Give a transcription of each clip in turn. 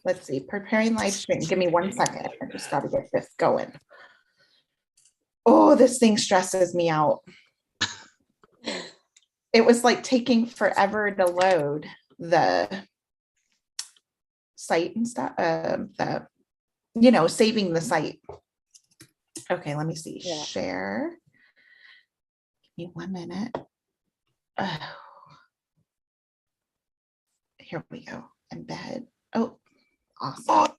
let's see, preparing live stream. Give me 1 second. I just got to get this going. Oh, this thing stresses me out. It was like taking forever to load the site and stuff, saving the site. Okay, let me see. Yeah. Share. Give me 1 minute. Oh. Here we go. Embed. Oh, awesome.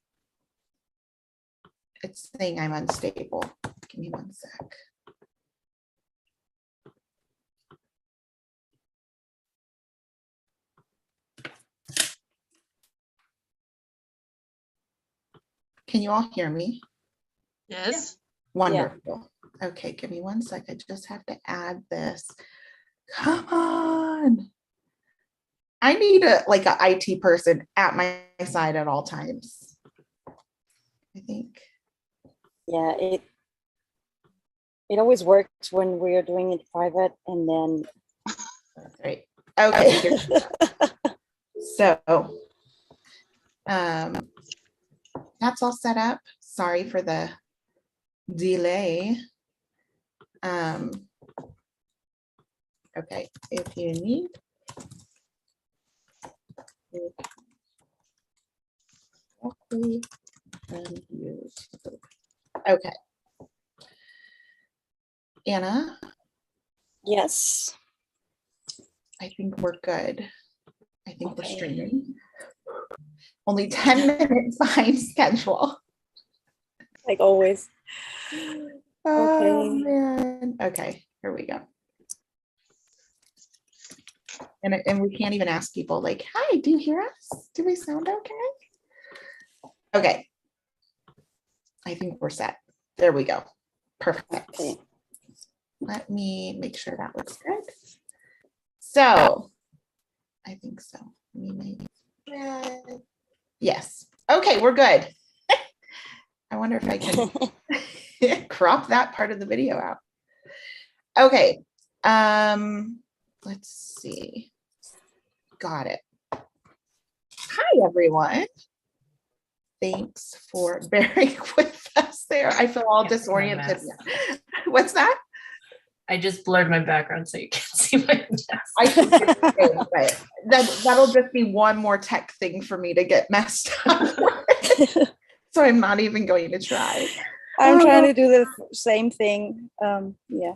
It's saying I'm unstable. Give me 1 sec. Can you all hear me? Yes. Wonderful. Yeah. Okay, give me 1 sec. I just have to add this. Come on. I need an IT person at my side at all times, I think. Yeah, it always works when we're doing it private, and then. That's right. Okay. So, that's all set up. Sorry for the delay. Okay, if you need. Okay. Anna? Yes. I think we're good. I think we're streaming. Only 10 minutes behind schedule. Like always. Oh, man. Okay, here we go. And we can't even ask people like, hi, do you hear us? Do we sound okay? Okay. I think we're set. There we go. Perfect. Okay. Let me make sure that looks good. So, I think so. Yes. Okay, we're good. I wonder if I can crop that part of the video out. Okay. Let's see. Got it. Hi, everyone. Thanks for bearing with us there. I feel all disoriented. What's that? I just blurred my background so you can't see my desk. I think it's but that'll just be one more tech thing for me to get messed up. So I'm not even going to try. I'm trying to do the same thing. Yeah.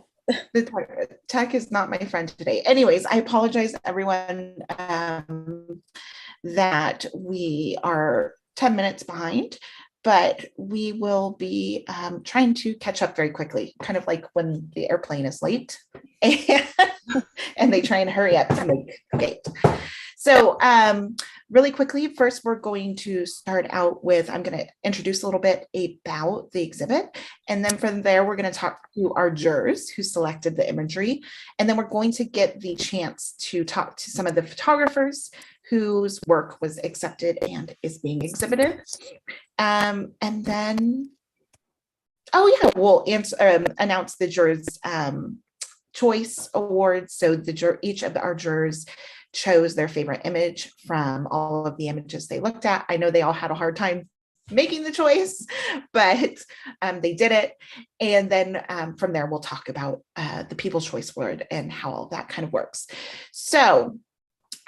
The tech is not my friend today. Anyways, I apologize, everyone, that we are 10 minutes behind, but we will be trying to catch up very quickly, kind of like when the airplane is late and they try and hurry up to make the gate. So really quickly, first we're going to start out with, I'm going to introduce a little bit about the exhibit. And then from there, we're going to talk to our jurors who selected the imagery. And then we're going to get the chance to talk to some of the photographers whose work was accepted and is being exhibited. And then, oh yeah, we'll announce the jurors' choice awards. So each of our jurors chose their favorite image from all of the images they looked at. I know they all had a hard time making the choice, but they did it. And then from there, we'll talk about the People's Choice Award and how all that kind of works. So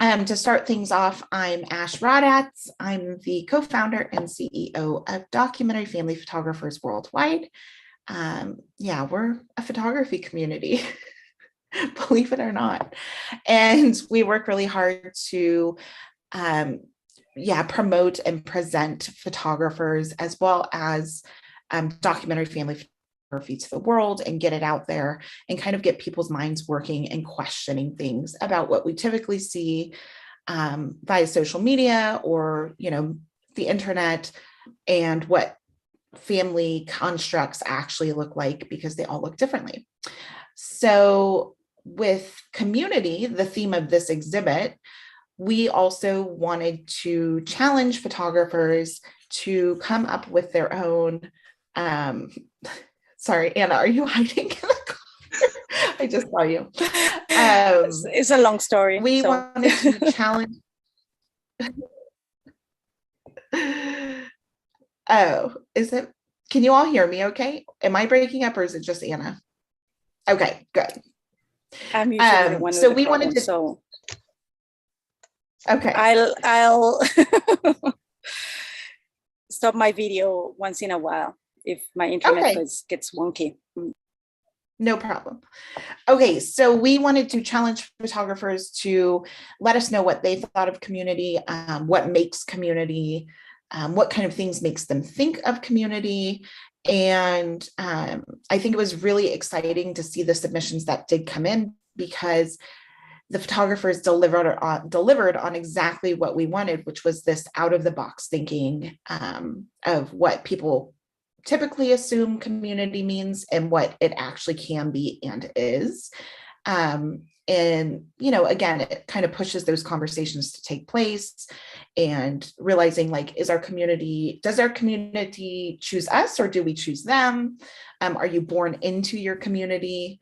to start things off, I'm Ash Rodatz. I'm the co-founder and CEO of Documentary Family Photographers Worldwide. Yeah, we're a photography community. Believe it or not. And we work really hard to promote and present photographers as well as documentary family photography to the world and get it out there and kind of get people's minds working and questioning things about what we typically see via social media or, the internet, and what family constructs actually look like, because they all look differently. So with community, the theme of this exhibit, we also wanted to challenge photographers to come up with their own, sorry, Anna, are you hiding in the corner? I just saw you. It's a long story. We wanted to challenge. Oh, is it? Can you all hear me okay? Am I breaking up or is it just Anna? Okay, good. I'm usually the one So with the we problem, wanted to, so okay, I'll stop my video once in a while if my internet okay, gets wonky. no problem. Okay, so we wanted to challenge photographers to let us know what they thought of community, what makes community, what kind of things makes them think of community. And I think it was really exciting to see the submissions that did come in because the photographers delivered on exactly what we wanted, which was this out of the box thinking of what people typically assume community means and what it actually can be and is. And, you know, again, it kind of pushes those conversations to take place and realizing like, does our community choose us or do we choose them? Are you born into your community?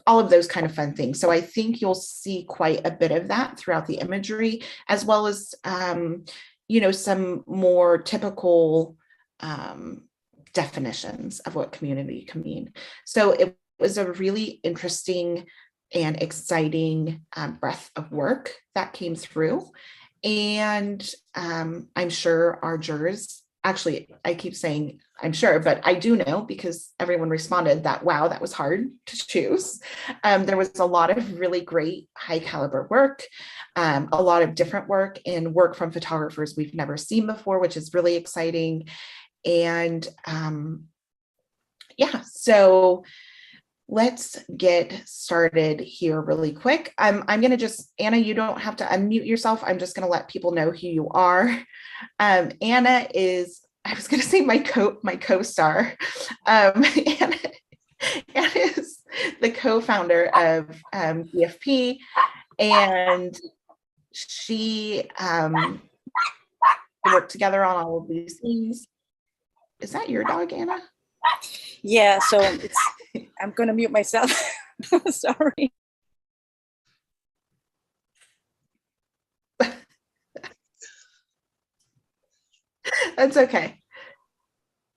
All of those kind of fun things. So I think you'll see quite a bit of that throughout the imagery, as well as, you know, some more typical definitions of what community can mean. So it was a really interesting and exciting breadth of work that came through. And I'm sure our jurors, actually, I keep saying I'm sure, but I do know because everyone responded that, wow, that was hard to choose. There was a lot of really great high caliber work, a lot of different work and work from photographers we've never seen before, which is really exciting. And yeah, so let's get started here really quick. I'm going to just, Anna, you don't have to unmute yourself. I'm just going to let people know who you are. Anna is, I was going to say my co-star. Anna is the co-founder of DFP, and she worked together on all of these things. Is that your dog, Anna? Yeah, so I'm gonna mute myself. Sorry. That's okay.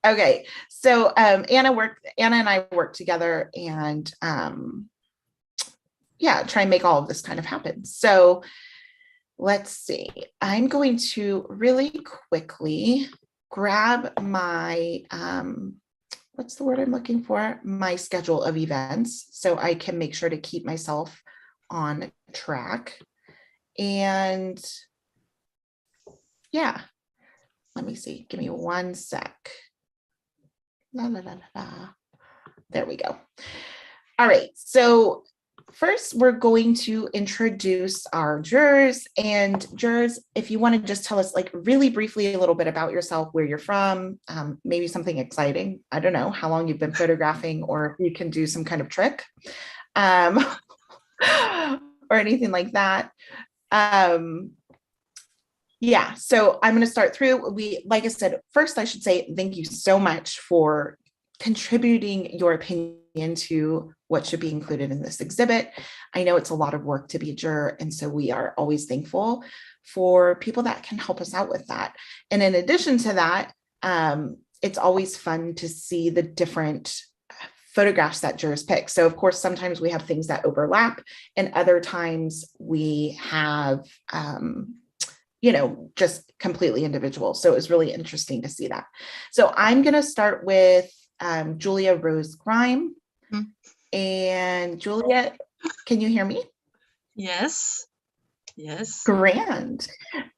Okay, so Anna and I worked together and yeah, try and make all of this kind of happen. So let's see. I'm going to really quickly grab my what's the word I'm looking for? My schedule of events so I can make sure to keep myself on track. And yeah, let me see. Give me one sec. La, la, la, la, la. There we go. All right. So first, we're going to introduce our jurors. And jurors, if you want to just tell us like really briefly a little bit about yourself, where you're from, maybe something exciting. I don't know how long you've been photographing, or you can do some kind of trick or anything like that. Yeah, so I'm going to start through. Like I said, first I should say thank you so much for contributing your opinion to what should be included in this exhibit. I know it's a lot of work to be a juror, and so we are always thankful for people that can help us out with that. And in addition to that, it's always fun to see the different photographs that jurors pick. So of course, sometimes we have things that overlap, and other times we have you know, just completely individual. So it was really interesting to see that. So I'm going to start with Julia Rose Grime. And Julia, can you hear me? Yes. Yes. Grand.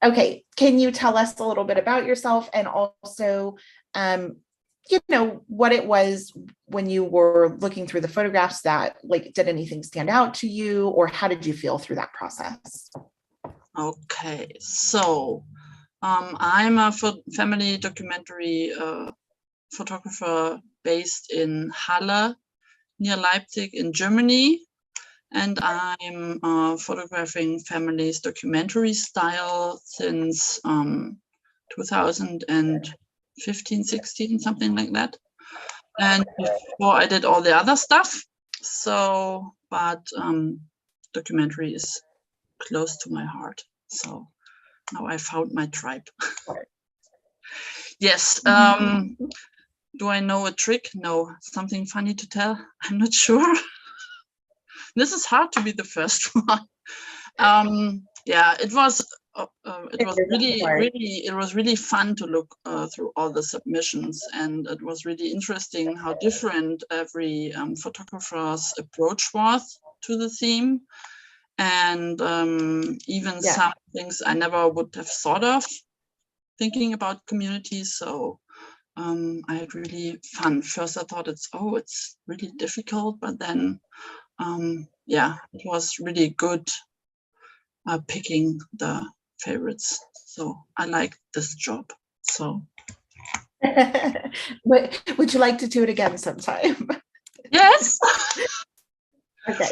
Okay. Can you tell us a little bit about yourself and also, you know, what it was when you were looking through the photographs that like, did anything stand out to you or how did you feel through that process? Okay, so I'm a family documentary photographer based in Halle, near Leipzig in Germany. And I'm photographing families documentary style since 2015, 16, something like that. And before I did all the other stuff. So, but documentary is close to my heart. So now I found my tribe. Yes. Do I know a trick? No. Something funny to tell? I'm not sure. This is hard to be the first one. Yeah, it was really fun to look through all the submissions, and it was really interesting how different every photographer's approach was to the theme, and even some things I never would have thought of thinking about communities. So I had really fun. First I thought it's really difficult, but then yeah, it was really good picking the favorites. So I like this job. So would you like to do it again sometime? yes. Okay,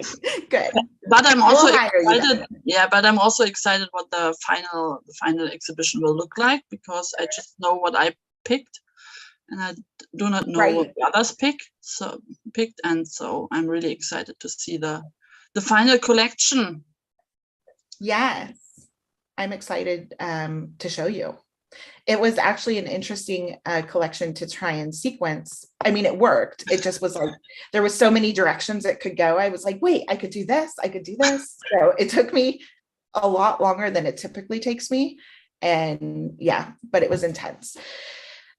good. But I'm also We'll hire you excited. then. Yeah, but I'm also excited what the final exhibition will look like, because I just know what I picked, and I do not know what the others picked. And so I'm really excited to see the final collection. Yes, I'm excited to show you. It was actually an interesting collection to try and sequence. I mean, it worked. It just was like, there was so many directions it could go. I was like, wait, I could do this. I could do this. So it took me a lot longer than it typically takes me. And yeah, but it was intense.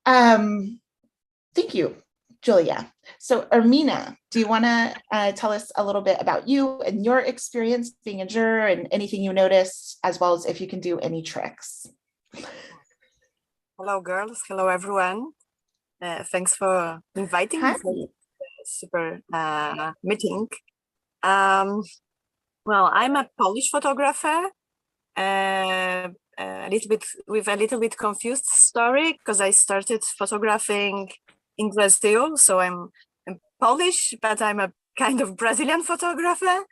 Thank you, Julia. So Ermina, do you want to tell us a little bit about you and your experience being a juror and anything you noticed, as well as if you can do any tricks? Hello, girls. Hello, everyone. Thanks for inviting me for this super meeting. Well, I'm a Polish photographer. A little bit confused story, because I started photographing in Brazil. So I'm Polish, but I'm a kind of Brazilian photographer.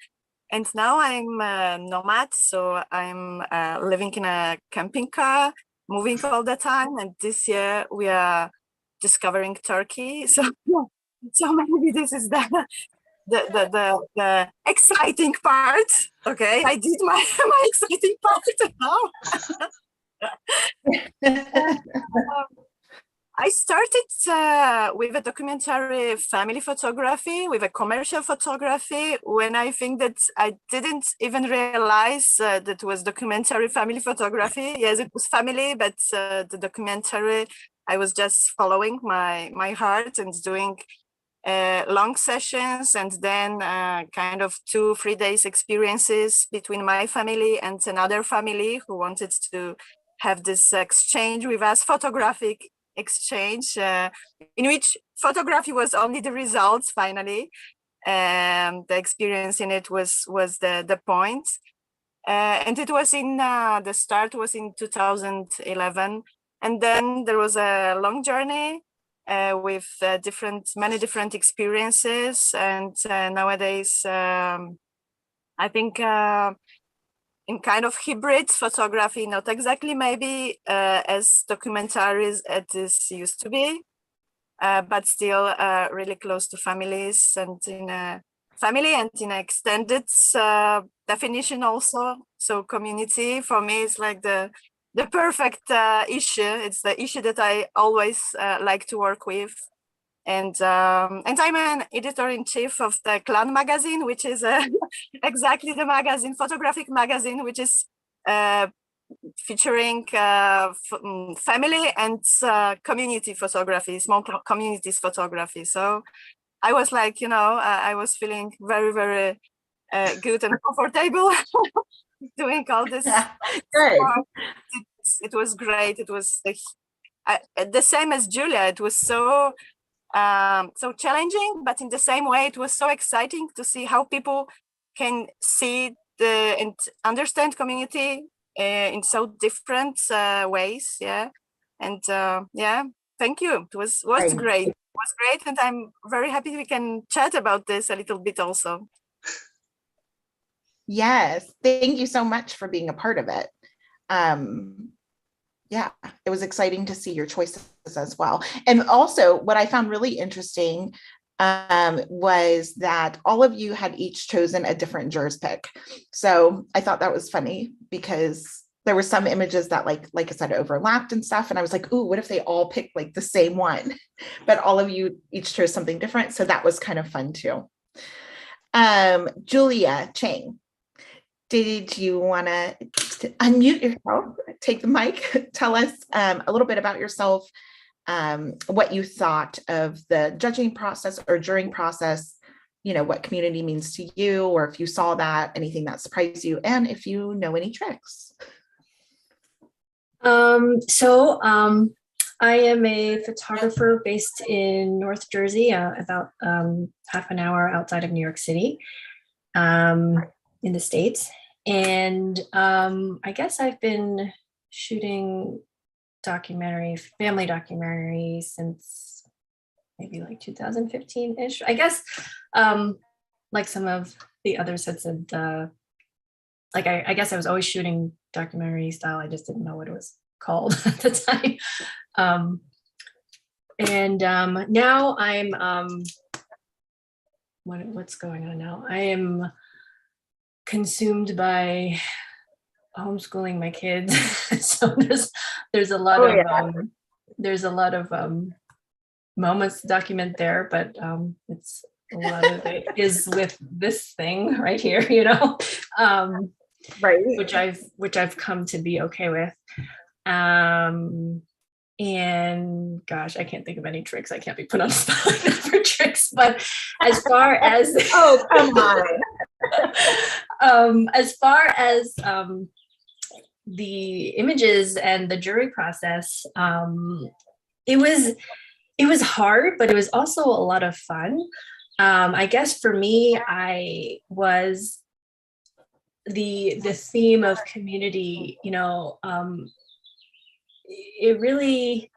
And now I'm a nomad. So I'm living in a camping car, moving all the time. And this year we are discovering Turkey. So maybe this is the exciting part. Okay, I did my exciting part now. I started with a documentary family photography, with a commercial photography, when I think that I didn't even realize that it was documentary family photography. Yes, it was family, but the documentary, I was just following my heart and doing long sessions, and then kind of 2-3 days experiences between my family and another family who wanted to have this exchange with us, photographic exchange, in which photography was only the results finally. The experience in it was the point. And it was the start was in 2011. And then there was a long journey with many different experiences. And nowadays, I think in kind of hybrid photography, not exactly maybe as documentaries as this used to be, but still really close to families, and in a family and in an extended definition also. So community for me is like the perfect issue. It's the issue that I always like to work with. And I'm an editor-in-chief of the Clan magazine, which is exactly the magazine, photographic magazine, which is featuring family and community photography, small communities photography. So I was like, I was feeling very, very good and comfortable doing all this. Good. It was great. It was the same as Julia. It was so challenging, but in the same way, it was so exciting to see how people can see and understand community in so different ways. Yeah, and yeah, thank you. It was great. It was great, and I'm very happy we can chat about this a little bit also. Yes, thank you so much for being a part of it. Yeah, it was exciting to see your choices as well. And also what I found really interesting was that all of you had each chosen a different jurors pick. So I thought that was funny because there were some images that like I said, overlapped and stuff. And I was like, ooh, what if they all pick like the same one? But all of you each chose something different. So that was kind of fun too. Julia Chang, did you want to unmute yourself, take the mic, tell us a little bit about yourself, what you thought of the judging process or jury process, you know, what community means to you, or if you saw that, anything that surprised you, and if you know any tricks. I am a photographer based in North Jersey, about half an hour outside of New York City, in the States. And I guess I've been shooting family documentaries since maybe like 2015-ish. I guess, like some of the others had said, I guess I was always shooting documentary style. I just didn't know what it was called at the time. Now I'm, what's going on now? I am consumed by homeschooling my kids. So there's a lot of moments to document there, but it's a lot of it is with this thing right here, you know, Right. which I've come to be okay with. And gosh, I can't think of any tricks. I can't be put on the spot like that for tricks. But as far as oh, come on. As far as the images and the jury process, it was hard, but it was also a lot of fun. I guess for me, I was the theme of community, you know, it really,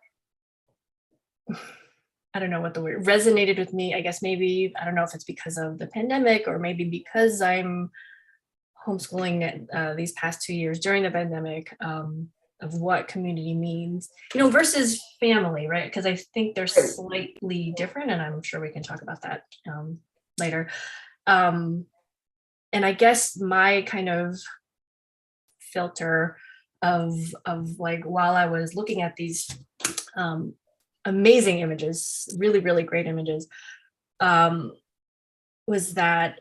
I don't know what the word, resonated with me. I guess maybe, I don't know if it's because of the pandemic or maybe because I'm homeschooling these past 2 years during the pandemic, of what community means, you know, versus family, right? Because I think they're slightly different, and I'm sure we can talk about that later. And I guess my kind of filter of like, while I was looking at these amazing images, really, really great images, was that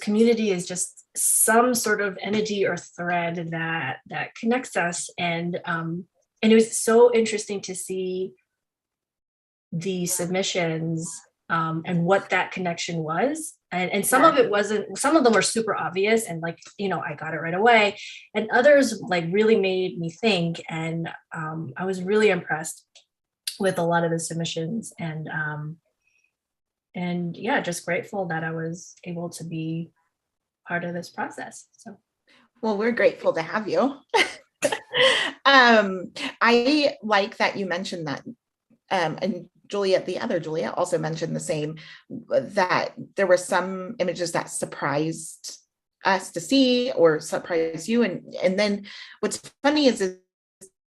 community is just some sort of energy or thread that connects us. And it was so interesting to see the submissions and what that connection was. And some of it wasn't, some of them were super obvious and like, you know, I got it right away. And others like really made me think. And I was really impressed with a lot of the submissions, and yeah, just grateful that I was able to be part of this process. So, well, we're grateful to have you. I like that you mentioned that, and Juliet, the other Juliet, also mentioned the same, that there were some images that surprised us to see or surprised you. And then what's funny is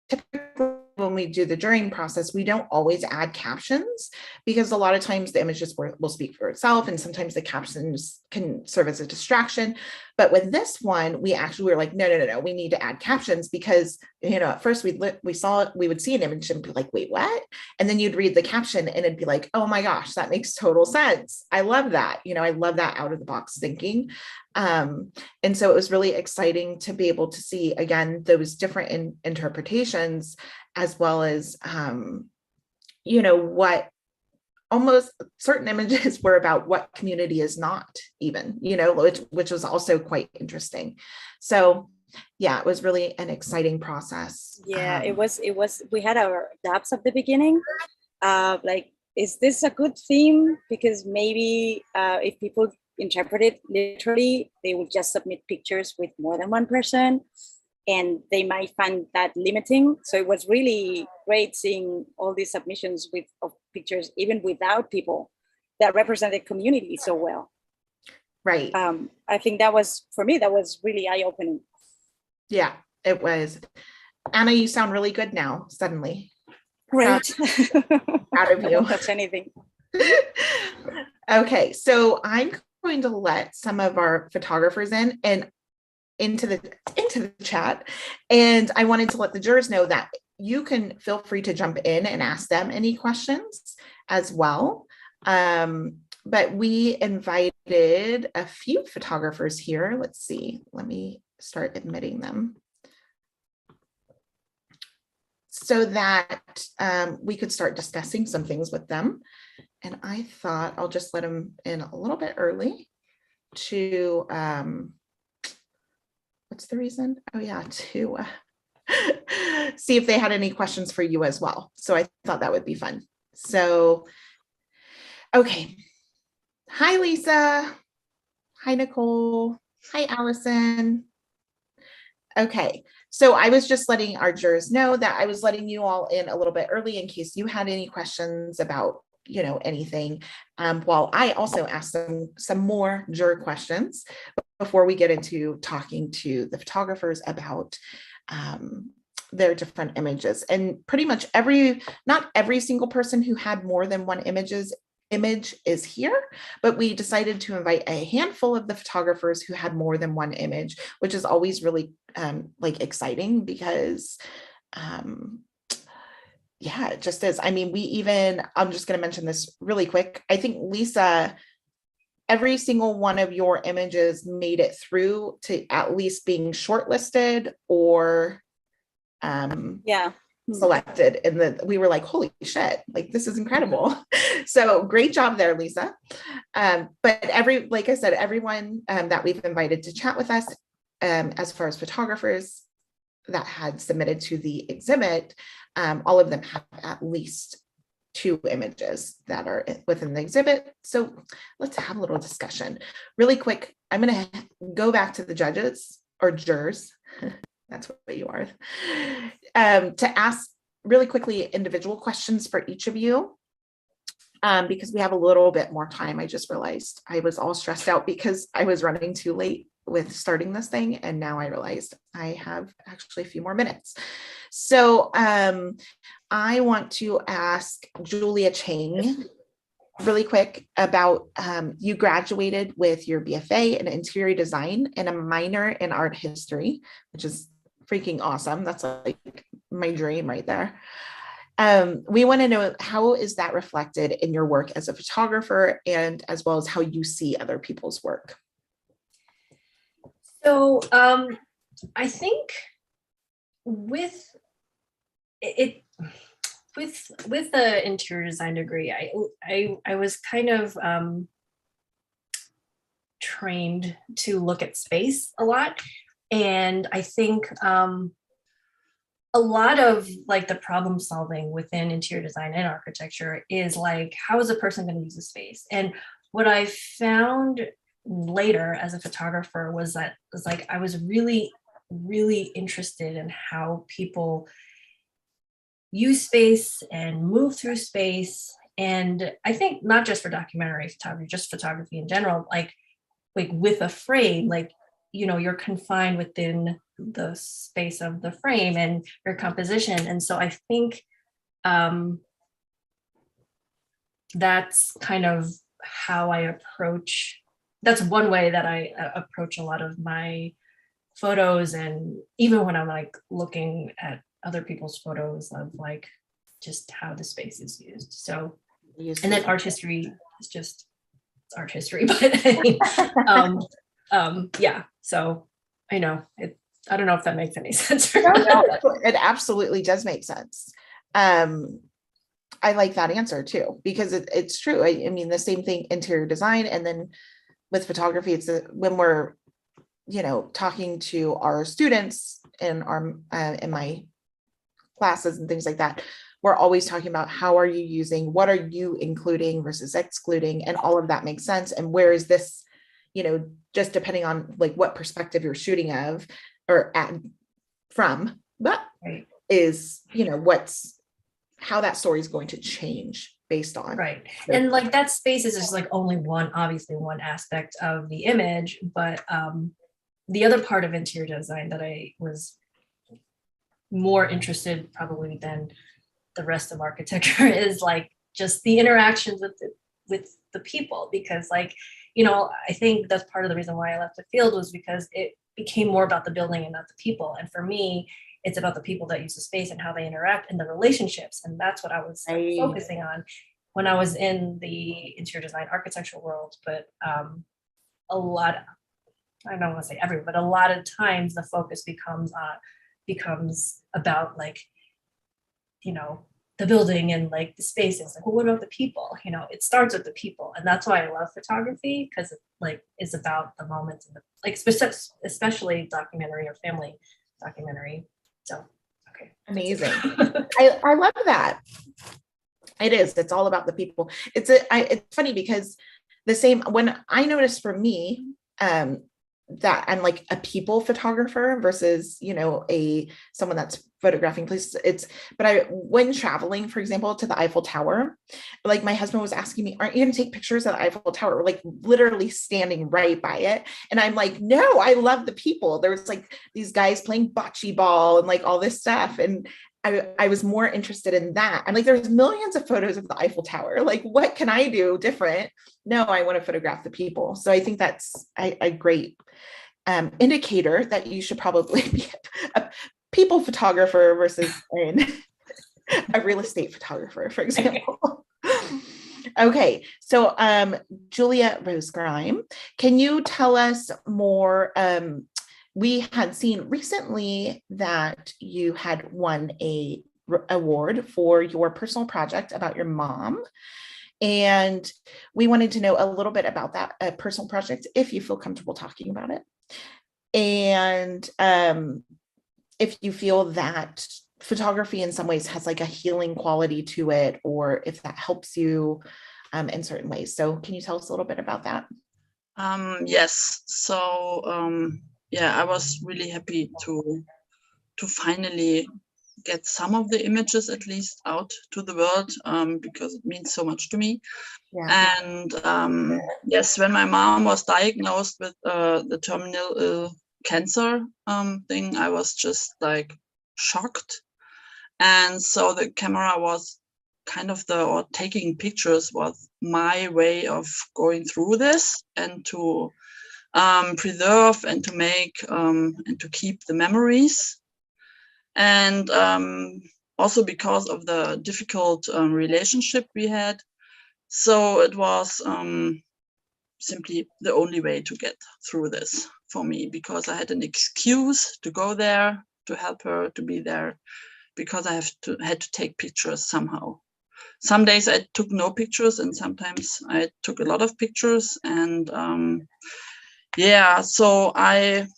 typically when we do the jurying process, we don't always add captions, because a lot of times the images will speak for itself, and sometimes the captions can serve as a distraction. But with this one, we were like, no, we need to add captions, because, you know, at first we would see an image and be like, wait, what? And then you'd read the caption and it'd be like, oh my gosh, that makes total sense. I love that. You know, I love that out of the box thinking. And so it was really exciting to be able to see, again, those different interpretations, as well as, you know, what almost certain images were about what community is not even, you know, which was also quite interesting. So yeah, it was really an exciting process. Yeah, it was, we had our doubts at the beginning, like, is this a good theme? Because maybe if people interpret it literally, they will just submit pictures with more than one person, and they might find that limiting. So it was really great seeing all these submissions of pictures, even without people that represent the community so well. Right. I think that was, for me, that was really eye-opening. Yeah, it was. Anna, you sound really good now, suddenly. Great. Proud of you. I don't touch anything. Okay, so I'm going to let some of our photographers in, and into the chat, and I wanted to let the jurors know that you can feel free to jump in and ask them any questions as well. But we invited a few photographers here. Let's see, let me start admitting them so that we could start discussing some things with them. And I thought I'll just let them in a little bit early to, what's the reason? Oh yeah, to see if they had any questions for you as well. So I thought that would be fun. So, okay. Hi, Lisa. Hi, Nicole. Hi, Allison. Okay, so I was just letting our jurors know that I was letting you all in a little bit early in case you had any questions about, you know, anything, while I also asked them some more juror questions before we get into talking to the photographers about their different images. And pretty much not every single person who had more than one image is here, but we decided to invite a handful of the photographers who had more than one image, which is always really like exciting because yeah, it just is. I mean, I'm just going to mention this really quick. I think Lisa, every single one of your images made it through to at least being shortlisted or selected, and we were like, holy shit, like this is incredible. So great job there, Lisa. But like I said, everyone that we've invited to chat with us, as far as photographers that had submitted to the exhibit, all of them have at least 2 images that are within the exhibit. So let's have a little discussion really quick. I'm going to go back to the judges or jurors. That's what you are, to ask really quickly individual questions for each of you, because we have a little bit more time. I just realized I was all stressed out because I was running too late with starting this thing, and now I realized I have actually a few more minutes. So I want to ask Julia Chang really quick about, you graduated with your BFA in interior design and a minor in art history, which is freaking awesome. That's like my dream right there. We want to know, how is that reflected in your work as a photographer, and as well as how you see other people's work? So I think with the interior design degree, I was kind of trained to look at space a lot. And I think a lot of like the problem solving within interior design and architecture is like, how is a person going to use the space? And what I found later as a photographer was like I was really, really interested in how people use space and move through space. And I think not just for documentary photography, just photography in general, like with a frame, like, you know, you're confined within the space of the frame and your composition. And so I think that's kind of how I approach, that's one way that I approach a lot of my photos. And even when I'm like looking at other people's photos of like just how the space is used. So, and then art history is just, it's art history, but yeah, so I know it, I don't know if that makes any sense. No, it absolutely does make sense. I like that answer too, because it's true. I mean, the same thing, interior design, and then with photography, it's when we're, you know, talking to our students in our in my classes and things like that, we're always talking about how are you using, what are you including versus excluding, and all of that makes sense. And where is this, you know, just depending on like what perspective you're shooting of or from, but right. Is, you know, how that story is going to change based on. Right. And like that space is just like only one, obviously one aspect of the image, but the other part of interior design that I was more interested probably than the rest of architecture is like just the interactions with the people, because like, you know, I think that's part of the reason why I left the field was because became more about the building and not the people. And for me, it's about the people that use the space and how they interact and the relationships. And that's what I was focusing on when I was in the interior design architectural world. But a lot, I don't want to say every, but a lot of times the focus becomes about like, you know, the building and like the spaces. Like, well, what about the people? You know, it starts with the people, and that's why I love photography, because it like is about the moments and the, like especially documentary or family documentary. So, okay, amazing. I love that. It is. It's all about the people. It's funny because the same when I noticed for me, that I'm like a people photographer versus, you know, someone that's photographing places. But when traveling, for example, to the Eiffel Tower, like my husband was asking me, aren't you going to take pictures of the Eiffel Tower? We're like literally standing right by it. And I'm like, no, I love the people. There was like these guys playing bocce ball and like all this stuff. And I was more interested in that. I'm like, there's millions of photos of the Eiffel Tower. Like, what can I do different? No, I want to photograph the people. So I think that's a great indicator that you should probably be a people photographer versus a real estate photographer, for example. Okay, so Julia Rose-Grime, can you tell us more? We had seen recently that you had won a award for your personal project about your mom. And we wanted to know a little bit about that personal project, if you feel comfortable talking about it. And if you feel that photography in some ways has like a healing quality to it, or if that helps you in certain ways. So can you tell us a little bit about that? Yes. So yeah, I was really happy to finally get some of the images at least out to the world, because it means so much to me. Yeah. And yes, when my mom was diagnosed with the terminal cancer thing, I was just like shocked. And so the camera was kind of or taking pictures was my way of going through this and to preserve and to make and to keep the memories. And also because of the difficult relationship we had. So it was simply the only way to get through this for me, because I had an excuse to go there, to help her, to be there, because I had to take pictures somehow. Some days I took no pictures and sometimes I took a lot of pictures. And yeah, so I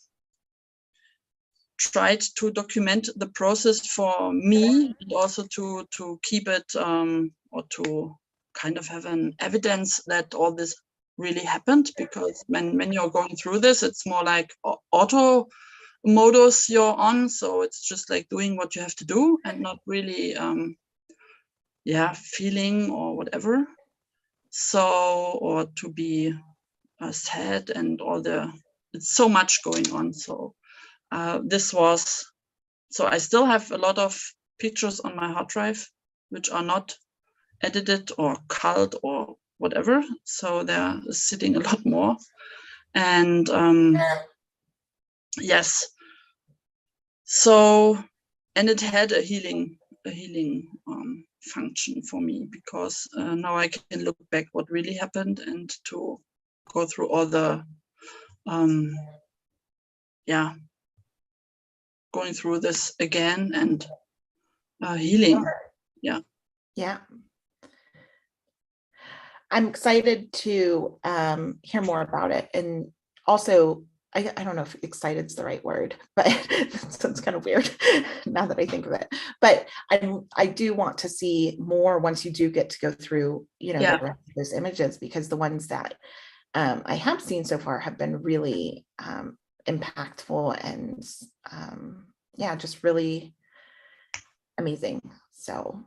tried to document the process for me, and also to keep it or to kind of have an evidence that all this really happened, because when you're going through this, it's more like auto modus you're on, so it's just like doing what you have to do and not really yeah, feeling or whatever. So, or to be sad and it's so much going on. So this was, so I still have a lot of pictures on my hard drive, which are not edited or culled or whatever. So they're sitting a lot more. And yes, so, and it had a healing function for me, because now I can look back what really happened and to go through all the yeah, going through this again and healing. Yeah, I'm excited to hear more about it. And also, I don't know if excited's the right word, but that sounds kind of weird now that I think of it. But I do want to see more once you do get to go through, you know, the rest of those images, because the ones that I have seen so far have been really impactful and yeah, just really amazing. So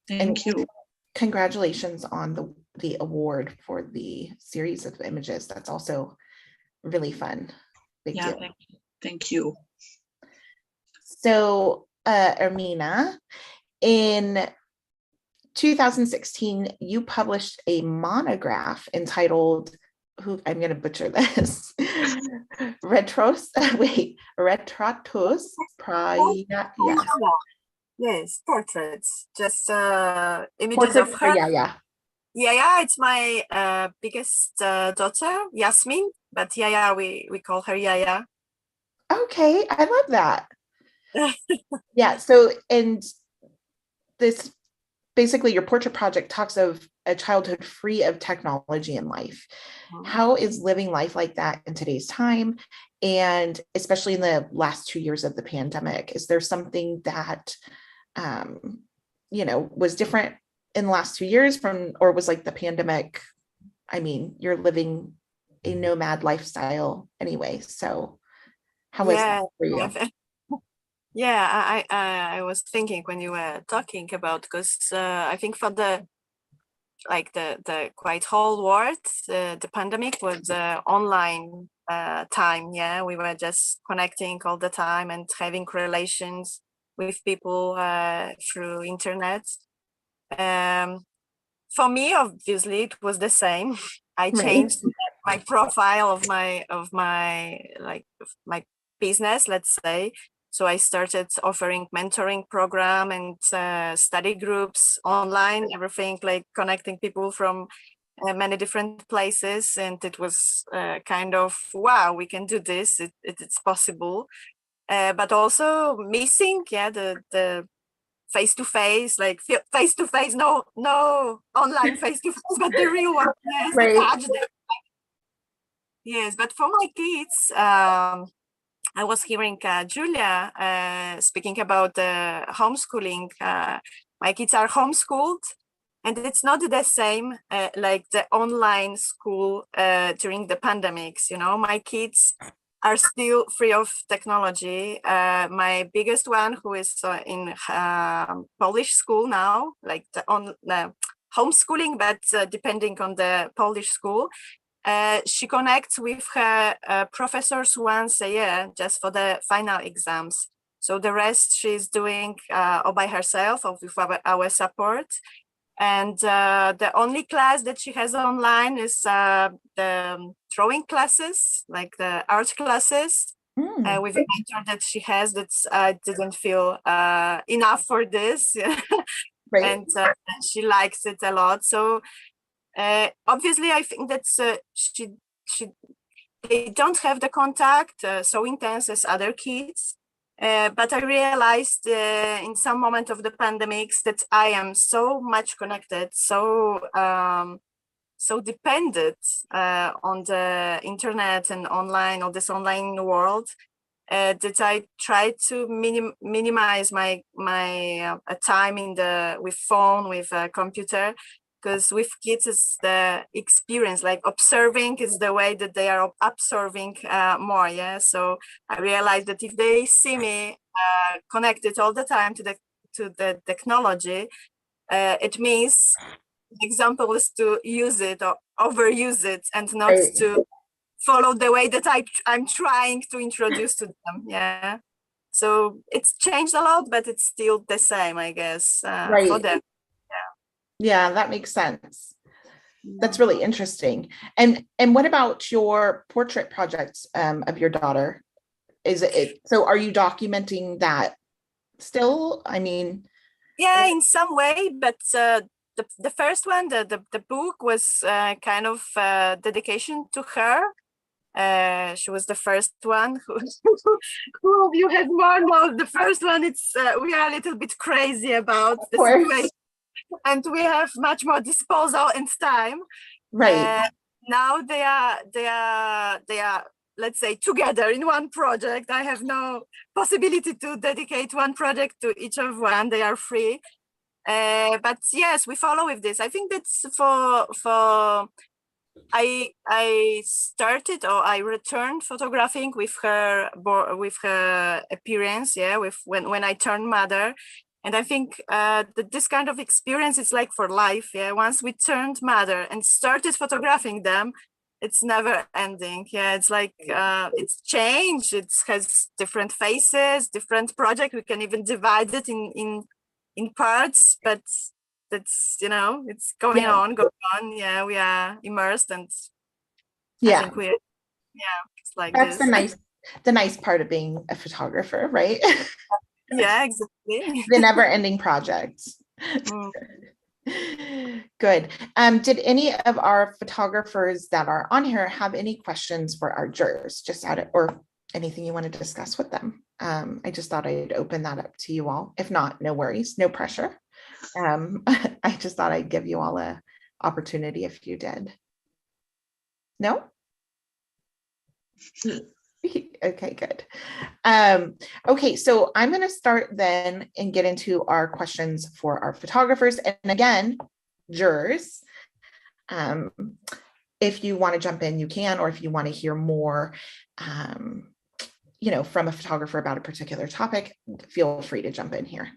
thank you. Congratulations on the award for the series of images. That's also really fun. Big deal. Thank you. So Ermina, in 2016, you published a monograph entitled who I'm going to butcher this. Retratos Praia. Yeah. Yes, portraits. Just images Portrait of her. Yeah. Yaya, it's my biggest daughter, Yasmin. But Yaya, we call her Yaya. Okay, I love that. Yeah. So, and this basically your portrait project talks of a childhood free of technology in life. How is living life like that in today's time? And especially in the last 2 years of the pandemic, is there something that, was different in the last 2 years or was like the pandemic? I mean, you're living a nomad lifestyle anyway. So how is that for you? Yeah, I was thinking when you were talking about, because I think for the quite whole world, the pandemic was online time. Yeah, we were just connecting all the time and having relations with people through internet. For me, obviously, it was the same. I changed my profile of my business, let's say. So I started offering mentoring program and study groups online, everything like connecting people from many different places. And it was kind of, wow, we can do this. It's possible. But also missing, the face-to-face, like face-to-face, no online face-to-face, but the real one, yes, the touch. Yes, but for my kids, I was hearing Julia speaking about homeschooling. My kids are homeschooled, and it's not the same like the online school during the pandemics. My kids are still free of technology. My biggest one, who is in Polish school now, like the homeschooling, but depending on the Polish school, she connects with her professors once a year just for the final exams. So the rest she's doing all by herself or with our support. And the only class that she has online is the drawing classes, like the art classes, with a mentor that she has that didn't feel enough for this. And she likes it a lot. So obviously, I think that's they don't have the contact so intense as other kids. But I realized in some moment of the pandemics that I am so much connected, so dependent on the internet and online, or this online world, that I try to minimize my time with phone, with computer. Because with kids, it's the experience, like observing is the way that they are observing more. Yeah. So I realized that if they see me connected all the time to the technology, it means the example is to use it or overuse it, and not to follow the way that I'm trying to introduce to them. Yeah. So it's changed a lot, but it's still the same, I guess, for them. Yeah, that makes sense. That's really interesting. And what about your portrait projects of your daughter? So are you documenting that still? I mean, yeah, in some way, but the first one, the book was kind of dedication to her. She was the first one. Who of you has more? No, the first one. It's we are a little bit crazy about the situation, and we have much more disposal and time. Right. Now they are, let's say, together in one project. I have no possibility to dedicate one project to each of one. They are free. But yes, we follow with this. I think that's for I started, or I returned photographing with her appearance, when I turned mother. And I think that this kind of experience is like for life. Yeah, once we turned mother and started photographing them, it's never ending. Yeah, it's like it's changed. It has different faces, different project. We can even divide it in parts, but that's it's going on. Yeah, we are immersed, and Yeah, think it's like that's this. the nice part of being a photographer, right? Yeah, exactly. The never-ending project. Mm. Good. Did any of our photographers that are on here have any questions for our jurors, just out of, or anything you want to discuss with them? I just thought I'd open that up to you all. If not, no worries, no pressure. I just thought I'd give you all a opportunity if you did. No? Okay, good. Okay, so I'm going to start then and get into our questions for our photographers. And again, jurors, if you want to jump in, you can, or if you want to hear more, from a photographer about a particular topic, feel free to jump in here.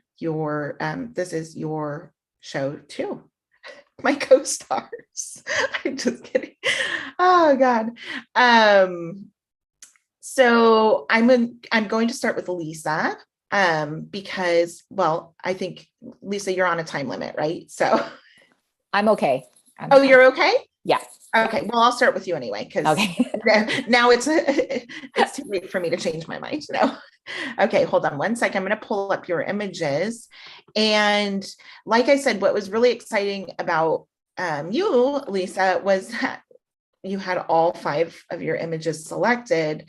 This is your show too. My co-stars. I'm just kidding. Oh God. So I'm going to start with Lisa, because, well, I think Lisa, you're on a time limit, right? So I'm okay. Oh, you're okay? Yeah. Okay. Well, I'll start with you anyway, because Okay. now it's too late for me to change my mind. No. Okay, hold on one second. I'm going to pull up your images. And like I said, what was really exciting about you, Lisa, was that you had all 5 of your images selected.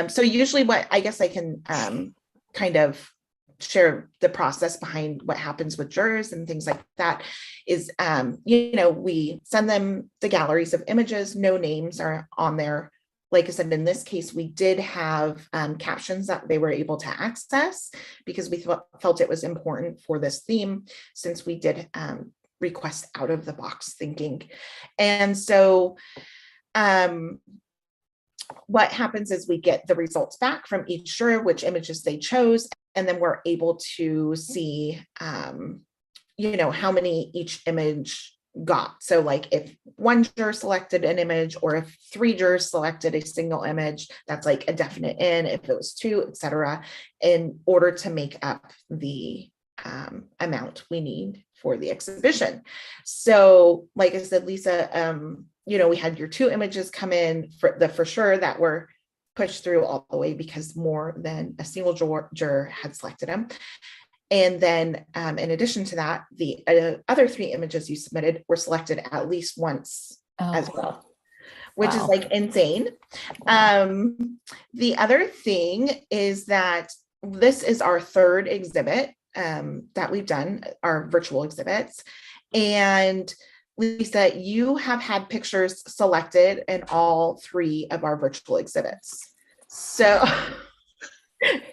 So usually what I guess I can kind of share the process behind what happens with jurors and things like that is, we send them the galleries of images, no names are on there. Like I said, in this case, we did have captions that they were able to access because we felt it was important for this theme, since we did request out of the box thinking. And so what happens is we get the results back from each juror, which images they chose, and then we're able to see, how many each image got. So like if one juror selected an image, or if 3 jurors selected a single image, that's like a definite in. If it was 2, etc., in order to make up the amount we need for the exhibition. So like I said, Lisa, we had your 2 images come in for sure that were pushed through all the way because more than a single juror had selected them. And then in addition to that, the other 3 images you submitted were selected at least once as well, which is like insane. The other thing is that this is our 3rd exhibit that we've done, our virtual exhibits. And Lisa, you have had pictures selected in all 3 of our virtual exhibits. So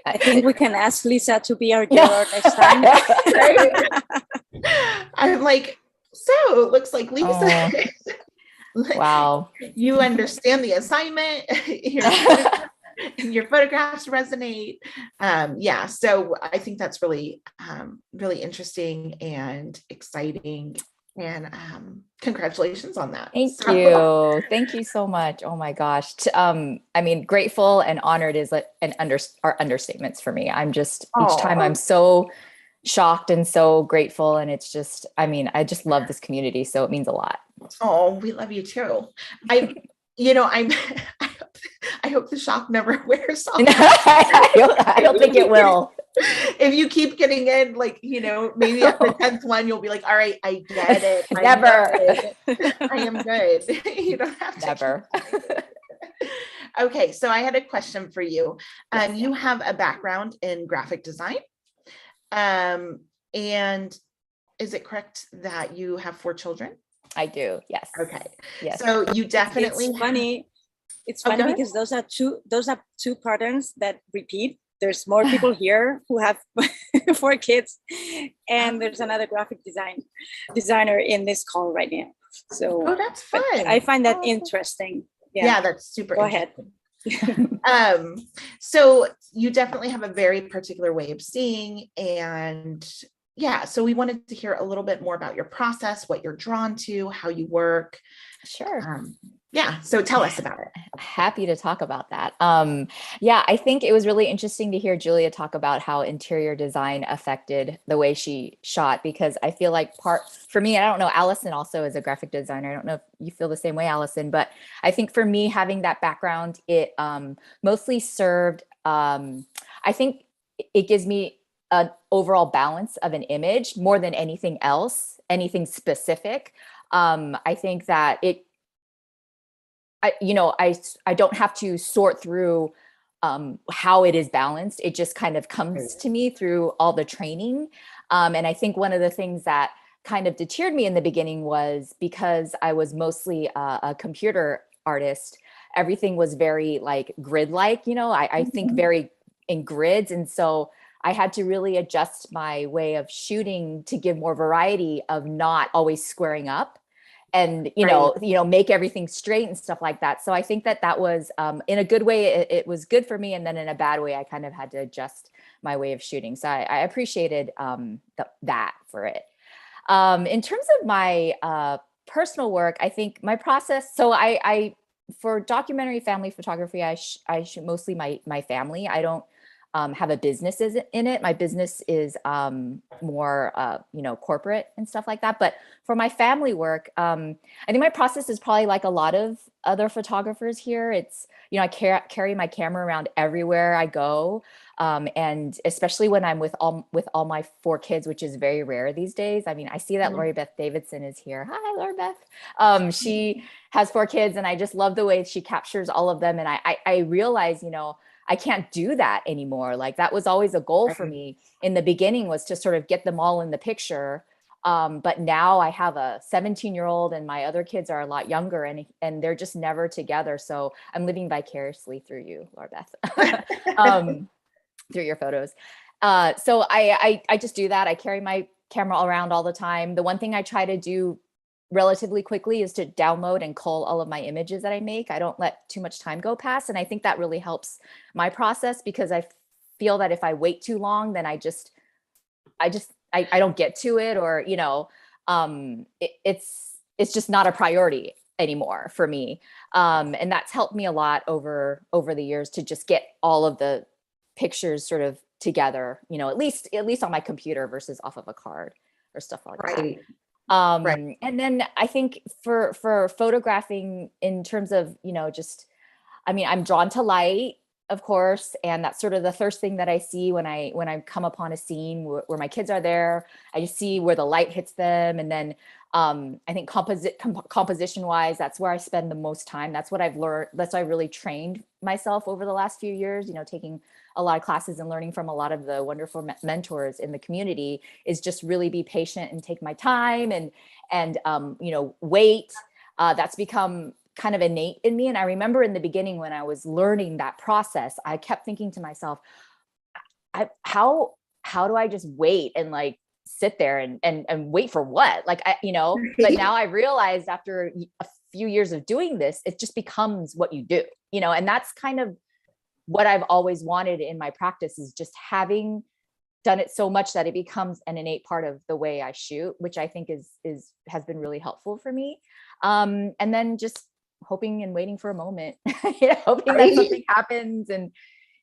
I think we can ask Lisa to be our juror next time. I'm like, so it looks like Lisa. Wow. You understand the assignment. Your photographs resonate. So I think that's really, really interesting and exciting. And congratulations on that. Thank you. Thank you so much. Oh my gosh. Grateful and honored are understatements for me. I'm just, each time I'm so shocked and so grateful. And it's just, I just love this community. So it means a lot. Oh, we love you too. I hope the shock never wears off. I don't think it will. If you keep getting in, maybe at the 10th one, you'll be like, all right, I get it. Never. I am good. You don't have to. Never. Okay, so I had a question for you. You have a background in graphic design. And is it correct that you have 4 children? I do. Yes. Okay. Yes. So you definitely. It's funny because those are two patterns that repeat. There's more people here who have 4 kids, and there's another graphic designer in this call right now. So that's fun. I find that interesting. Yeah, that's super. Go ahead. So you definitely have a very particular way of seeing, and so we wanted to hear a little bit more about your process, what you're drawn to, how you work. Sure. Yeah. So tell us about it. Happy to talk about that. Yeah, I think it was really interesting to hear Julia talk about how interior design affected the way she shot, because I feel like for me, I don't know, Allison also is a graphic designer. I don't know if you feel the same way, Allison, but I think for me, having that background, it mostly served, I think it gives me an overall balance of an image more than anything else, anything specific. I think that I don't have to sort through how it is balanced. It just kind of comes to me through all the training. And I think one of the things that kind of deterred me in the beginning was because I was mostly a computer artist, everything was very like grid-like, I think very in grids. And so I had to really adjust my way of shooting to give more variety of not always squaring up and make everything straight and stuff like that. So I think that was in a good way, it was good for me, and then in a bad way I kind of had to adjust my way of shooting. So I appreciated that for it. In terms of my personal work, I think my process, so I for documentary family photography, I shoot mostly my family. I don't have a business in it. My business is more, corporate and stuff like that. But for my family work, I think my process is probably like a lot of other photographers here. It's, I carry my camera around everywhere I go. And especially when I'm with all my 4 kids, which is very rare these days. I mean, I see that Lori Beth Davidson is here. Hi, Lori Beth. She has 4 kids, and I just love the way she captures all of them. And I realize, I can't do that anymore. Like that was always a goal for me in the beginning, was to sort of get them all in the picture. But now I have a 17-year-old and my other kids are a lot younger, and they're just never together. So I'm living vicariously through you, Laura Beth, through your photos. So I just do that. I carry my camera around all the time. The one thing I try to do relatively quickly is to download and cull all of my images that I make. I don't let too much time go past. And I think that really helps my process, because I feel that if I wait too long, then I don't get to it, or, it's just not a priority anymore for me. And that's helped me a lot over the years to just get all of the pictures sort of together, at least on my computer versus off of a card or stuff like that. Right. And then I think for photographing in terms of, I'm drawn to light, of course. And that's sort of the first thing that I see when I come upon a scene where my kids are there. I just see where the light hits them. And then I think composition wise, that's where I spend the most time. That's what I've learned. That's why I really trained myself over the last few years, taking a lot of classes and learning from a lot of the wonderful mentors in the community, is just really be patient and take my time and wait. That's become kind of innate in me. And I remember in the beginning when I was learning that process, I kept thinking to myself, how do I just wait and like sit there and wait for what? Like, but now I realized after a few years of doing this, it just becomes what you do, and that's kind of what I've always wanted in my practice, is just having done it so much that it becomes an innate part of the way I shoot, which I think has been really helpful for me. And then just hoping and waiting for a moment, hoping that something happens. And,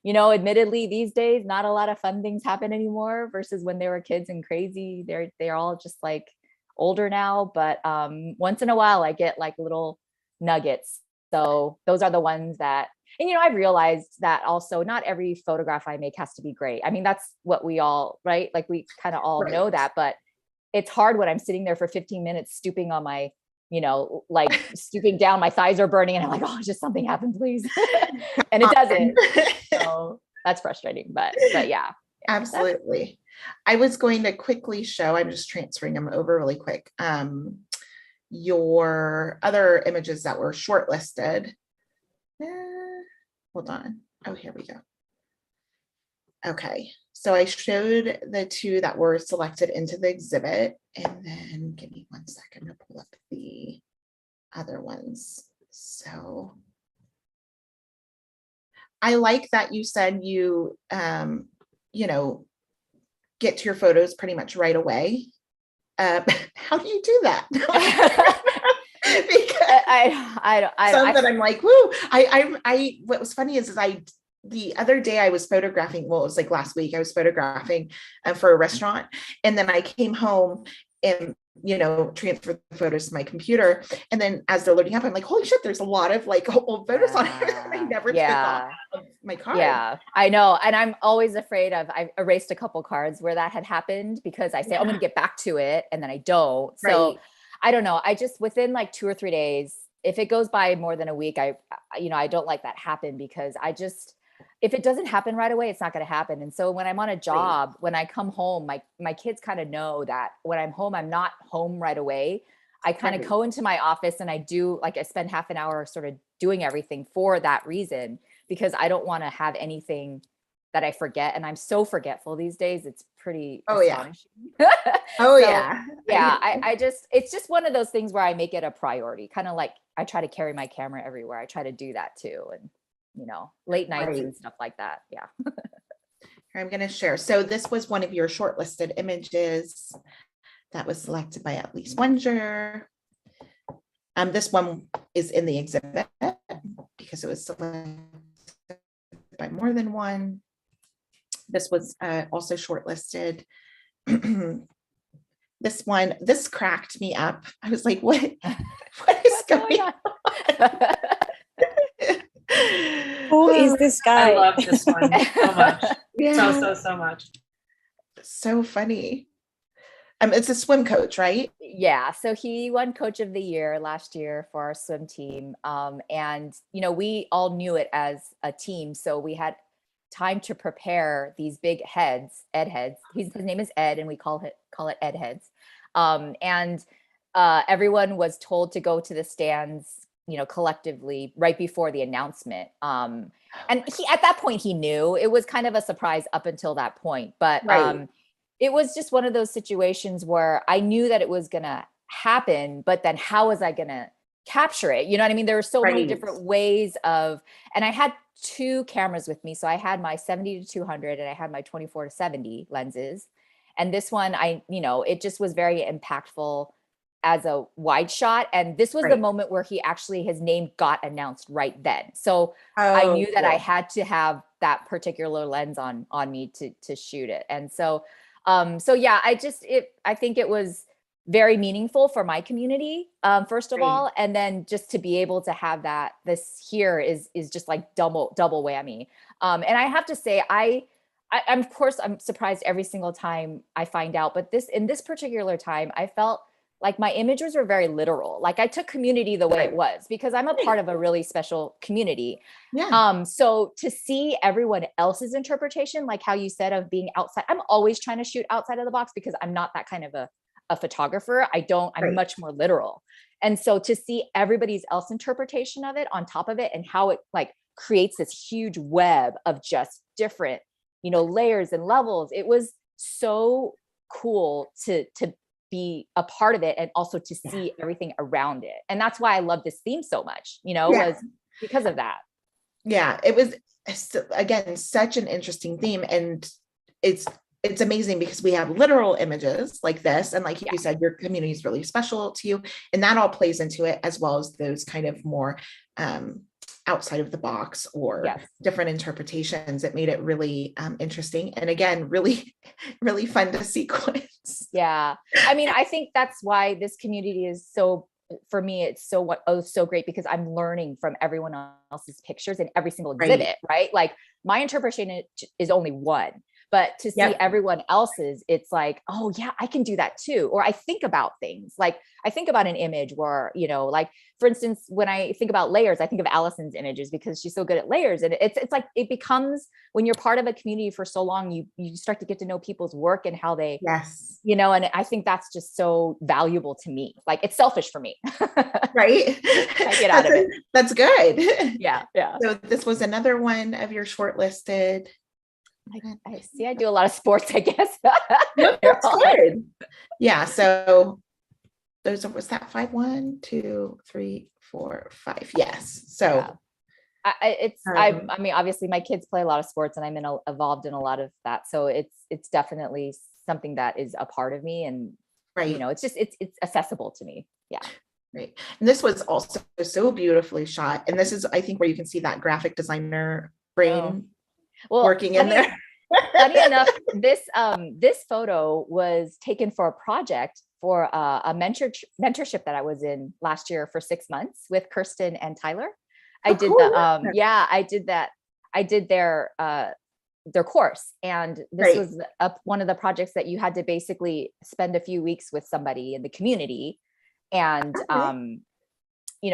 admittedly these days, not a lot of fun things happen anymore versus when they were kids and crazy. They're all just like older now, but once in a while I get like little nuggets. So those are the ones that, and, I've realized that also not every photograph I make has to be great. I mean, that's what we all, right? Like we kind of all know that, but it's hard when I'm sitting there for 15 minutes, stooping on my, like stooping down, my thighs are burning and I'm like, oh, just something happen, please. And it doesn't. So that's frustrating, but yeah. Absolutely. I was going to quickly show, I'm just transferring them over really quick. Your other images that were shortlisted. Hold on. Oh, here we go. Okay. So I showed the 2 that were selected into the exhibit, and then give me 1 second to pull up the other ones. So I like that you said you, get to your photos pretty much right away. How do you do that? Some that I'm like, woo. What was funny is the other day I was photographing, well, it was like last week, I was photographing for a restaurant. And then I came home and, transferred the photos to my computer. And then as they're loading up, I'm like, holy shit, there's a lot of like old photos on here that I never took off of my card. Yeah, I know. And I'm always afraid I erased a couple cards where that had happened because I say, I'm going to get back to it. And then I don't. So Right. I don't know. I just, within like 2 or 3 days, if it goes by more than a week, I don't like that happen because if it doesn't happen right away, it's not going to happen. And so when I'm on a job, when I come home, my kids kind of know that when I'm home, I'm not home right away. I kind of go into my office and I spend half an hour sort of doing everything for that reason, because I don't want to have anything that I forget. And I'm so forgetful these days. It's pretty astonishing. Yeah. It's just one of those things where I make it a priority, kind of like I try to carry my camera everywhere. I try to do that too. And late nights and stuff like that. Yeah. I'm going to share. So this was one of your shortlisted images that was selected by at least one juror. This one is in the exhibit because it was selected by more than one. This was also shortlisted. This cracked me up. I was like, what is going on? Who is this guy? I love this one so much. So much. So funny. It's a swim coach, right? Yeah. So he won Coach of the Year last year for our swim team. And we all knew it as a team. So we had time to prepare these big ed heads. His name is Ed, and we call it ed heads. And everyone was told to go to the stands, collectively right before the announcement. And at that point he knew. It was kind of a surprise up until that point, but it was just one of those situations where I knew that it was going to happen, but then how was I going to capture it? You know what I mean? There were so many different ways and I had 2 cameras with me. So I had my 70-200 and I had my 24-70 lenses. And this one, it just was very impactful as a wide shot. And this was the moment where his name got announced right then. So I knew that I had to have that particular lens on me to shoot it. And so yeah, I think it was very meaningful for my community, first of all, and then just to be able to have this here is just like double whammy. And I have to say, I'm of course I'm surprised every single time I find out, but in this particular time, I felt like my images were very literal. Like I took community the way it was because I'm a part of a really special community. Yeah. So to see everyone else's interpretation, like how you said of being outside, I'm always trying to shoot outside of the box because I'm not that kind of a photographer. I'm much more literal. And so to see everybody's else interpretation of it on top of it and how it like creates this huge web of just different, layers and levels, it was so cool to be a part of it and also to see everything around it. And that's why I love this theme so much, was because of that. Yeah, it was, again, such an interesting theme. And it's amazing because we have literal images like this. And like you said, your community is really special to you. And that all plays into it, as well as those kind of more outside of the box or different interpretations. It made it really interesting. And again, really, really fun to sequence. Yeah. I mean, I think that's why this community is so, for me, it's so great because I'm learning from everyone else's pictures in every single exhibit, right? Like my interpretation is only one, but to see everyone else's, it's like, oh yeah, I can do that too. Or I think about things like I think about an image where, like for instance, when I think about layers, I think of Allison's images because she's so good at layers. And it's like, it becomes, when you're part of a community for so long, you start to get to know people's work and how they, and I think that's just so valuable to me. Like it's selfish for me. Right. I get out of it. That's good. Yeah. So this was another one of your shortlisted. I see. I do a lot of sports, I guess. That's good. Yeah. So was that 5, 1, 2, 3, 4, 5? Yes. So I mean, obviously my kids play a lot of sports and I'm involved in a lot of that. So it's definitely something that is a part of me and, it's just, it's accessible to me. Yeah. Great. And this was also so beautifully shot. And this is, I think, where you can see that graphic designer brain working in there. Funny enough, this photo was taken for a project for a mentorship that I was in last year for 6 months with Kirsten and Tyler. I did their course, and this was one of the projects that you had to basically spend a few weeks with somebody in the community and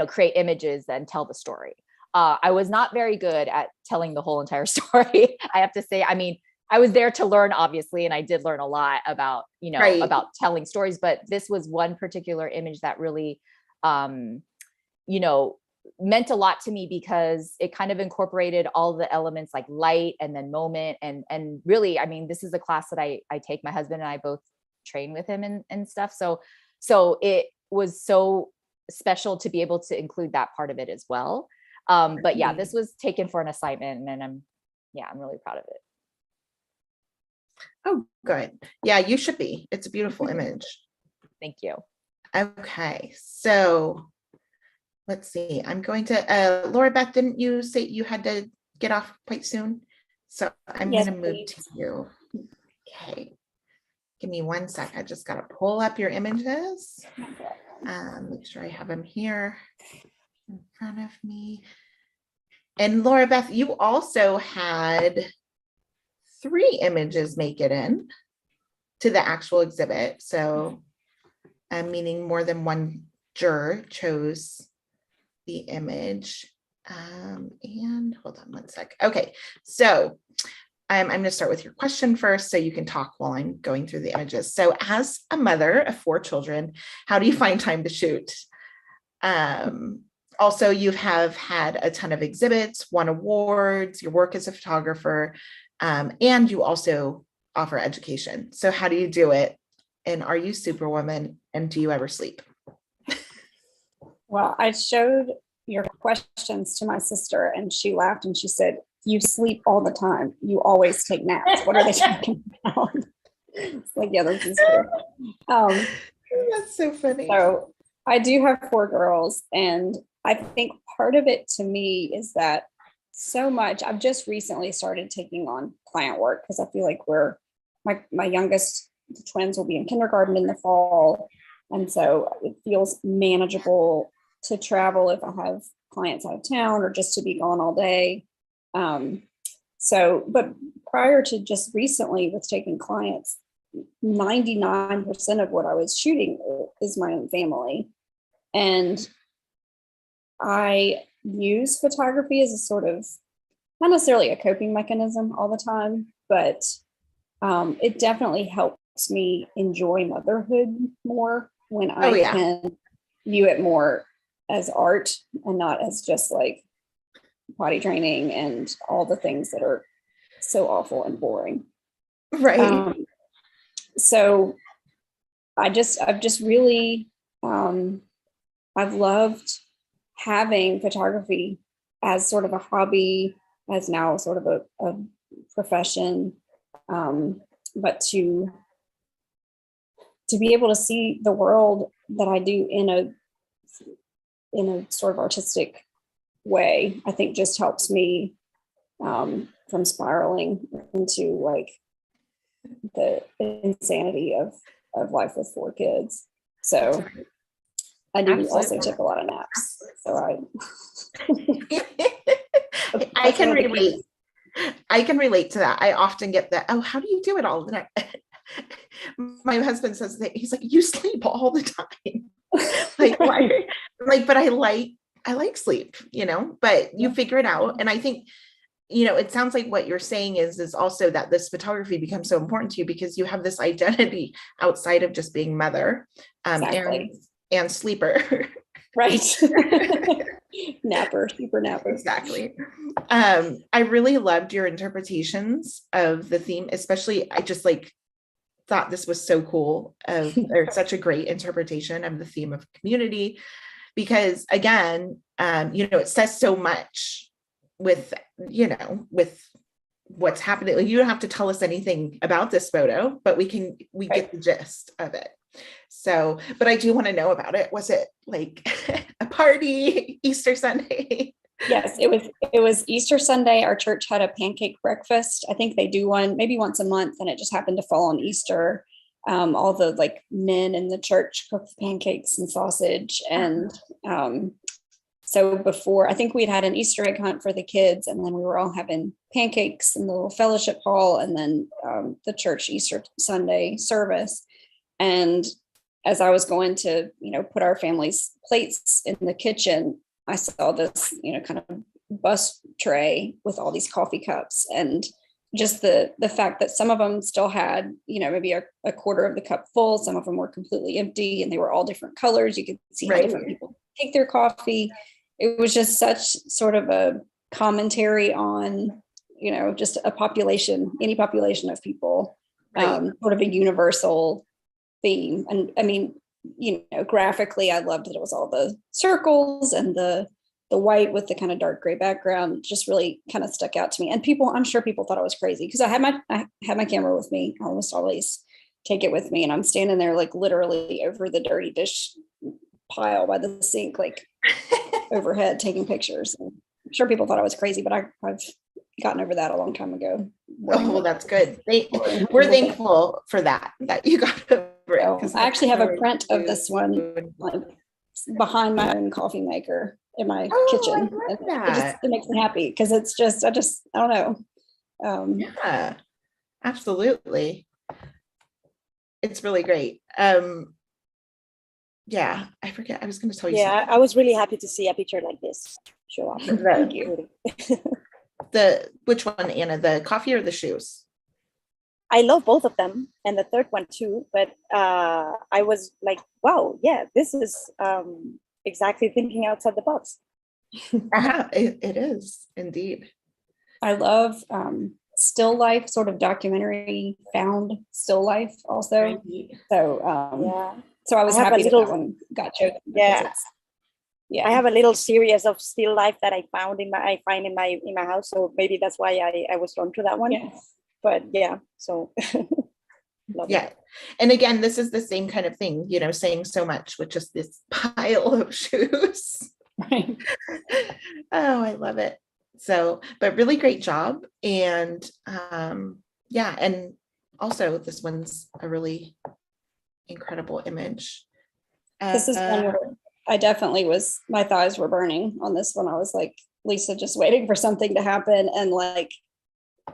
create images and tell the story. I was not very good at telling the whole entire story, I have to say. I mean, I was there to learn, obviously, and I did learn a lot about, about telling stories, but this was one particular image that really, meant a lot to me because it kind of incorporated all the elements like light and then moment. And really, I mean, this is a class that I take. My husband and I both train with him and stuff. So it was so special to be able to include that part of it as well. But yeah, this was taken for an assignment, and I'm really proud of it. Oh, good. Yeah, you should be. It's a beautiful image. Thank you. Okay, so let's see. I'm going to, Laura Beth, didn't you say you had to get off quite soon? So I'm going to move to you. Okay. Give me 1 sec. I just got to pull up your images. Make sure I have them here in front of me. And Laura Beth, you also had 3 images make it in to the actual exhibit. So meaning more than one juror chose the image. And hold on 1 sec. Okay, so I'm going to start with your question first so you can talk while I'm going through the images. So as a mother of 4 children, how do you find time to shoot? Also, you have had a ton of exhibits, won awards, your work as a photographer, and you also offer education. So how do you do it? And are you Superwoman? And do you ever sleep? Well, I showed your questions to my sister and she laughed and she said, "You sleep all the time. You always take naps. What are they talking about?" It's like, yeah, that's true. That's so funny. So I do have 4 girls, and I think part of it to me is that so much, I've just recently started taking on client work because I feel like my youngest twins will be in kindergarten in the fall. And so it feels manageable to travel if I have clients out of town or just to be gone all day. But prior to just recently with taking clients, 99% of what I was shooting is my own family. And I use photography as a sort of, not necessarily a coping mechanism all the time, but it definitely helps me enjoy motherhood more when I can view it more as art and not as just like potty training and all the things that are so awful and boring. Right. So I've just really, I've loved having photography as sort of a hobby, as now sort of a profession, but to be able to see the world that I do in a sort of artistic way, I think just helps me from spiraling into like the insanity of life with 4 kids. So I do also take a lot of naps. So I can relate. I can relate to that. I often get that. Oh, how do you do it all? My husband says that he's like, you sleep all the time. Like, why? Like, but I like sleep, but you figure it out. And I think, it sounds like what you're saying is also that this photography becomes so important to you because you have this identity outside of just being mother, exactly. and sleeper. Right. Napper, super napper. Exactly. I really loved your interpretations of the theme, especially I just thought this was so cool or such a great interpretation of the theme of community, because again, it says so much with what's happening. You don't have to tell us anything about this photo, but we get the gist of it. So, but I do want to know about it. Was it like a party Easter Sunday? Yes, it was Easter Sunday. Our church had a pancake breakfast. I think they do one maybe once a month, and it just happened to fall on Easter. All the like men in the church cooked pancakes and sausage, and so before, I think we'd had an Easter egg hunt for the kids, and then we were all having pancakes in the little fellowship hall, and then the church Easter Sunday service. And as I was going to, put our family's plates in the kitchen, I saw this, kind of bus tray with all these coffee cups, and just the fact that some of them still had, maybe a quarter of the cup full, some of them were completely empty, and they were all different colors. You could see how different people take their coffee. It was just such sort of a commentary on, just a population, any population of people, sort of a universal theme. And I mean, graphically, I loved that it was all the circles and the white with the kind of dark gray background. It just really kind of stuck out to me. And I'm sure people thought I was crazy because I had my camera with me. I almost always take it with me, and I'm standing there like literally over the dirty dish pile by the sink, like overhead, taking pictures. And I'm sure people thought I was crazy, but I've gotten over that a long time ago. Oh, well, that's good. We're thankful for that you got over it. I actually have a print of this one like, behind my own coffee maker in my kitchen. It makes me happy because it's just, I don't know. Yeah, absolutely. It's really great. Yeah, I forget. I was going to tell you. Yeah, I was really happy to see a picture like this show up. Thank you. Which one, Anna? The coffee or the shoes? I love both of them, and the third one too. But I was like, wow, yeah, this is exactly thinking outside the box. It is indeed. I love still life, sort of documentary found still life also. Right. So yeah. So I was happy that one got chosen. Yeah. Yeah. I have a little series of still life that I find in my house. So maybe that's why I was drawn to that one. Yes. But yeah, so yeah. It. And again, this is the same kind of thing, saying so much with just this pile of shoes. Right. Oh, I love it. So, but really great job. And yeah, and also this one's a really incredible image. This is one where I definitely my thighs were burning on this one. I was like, Lisa, just waiting for something to happen and like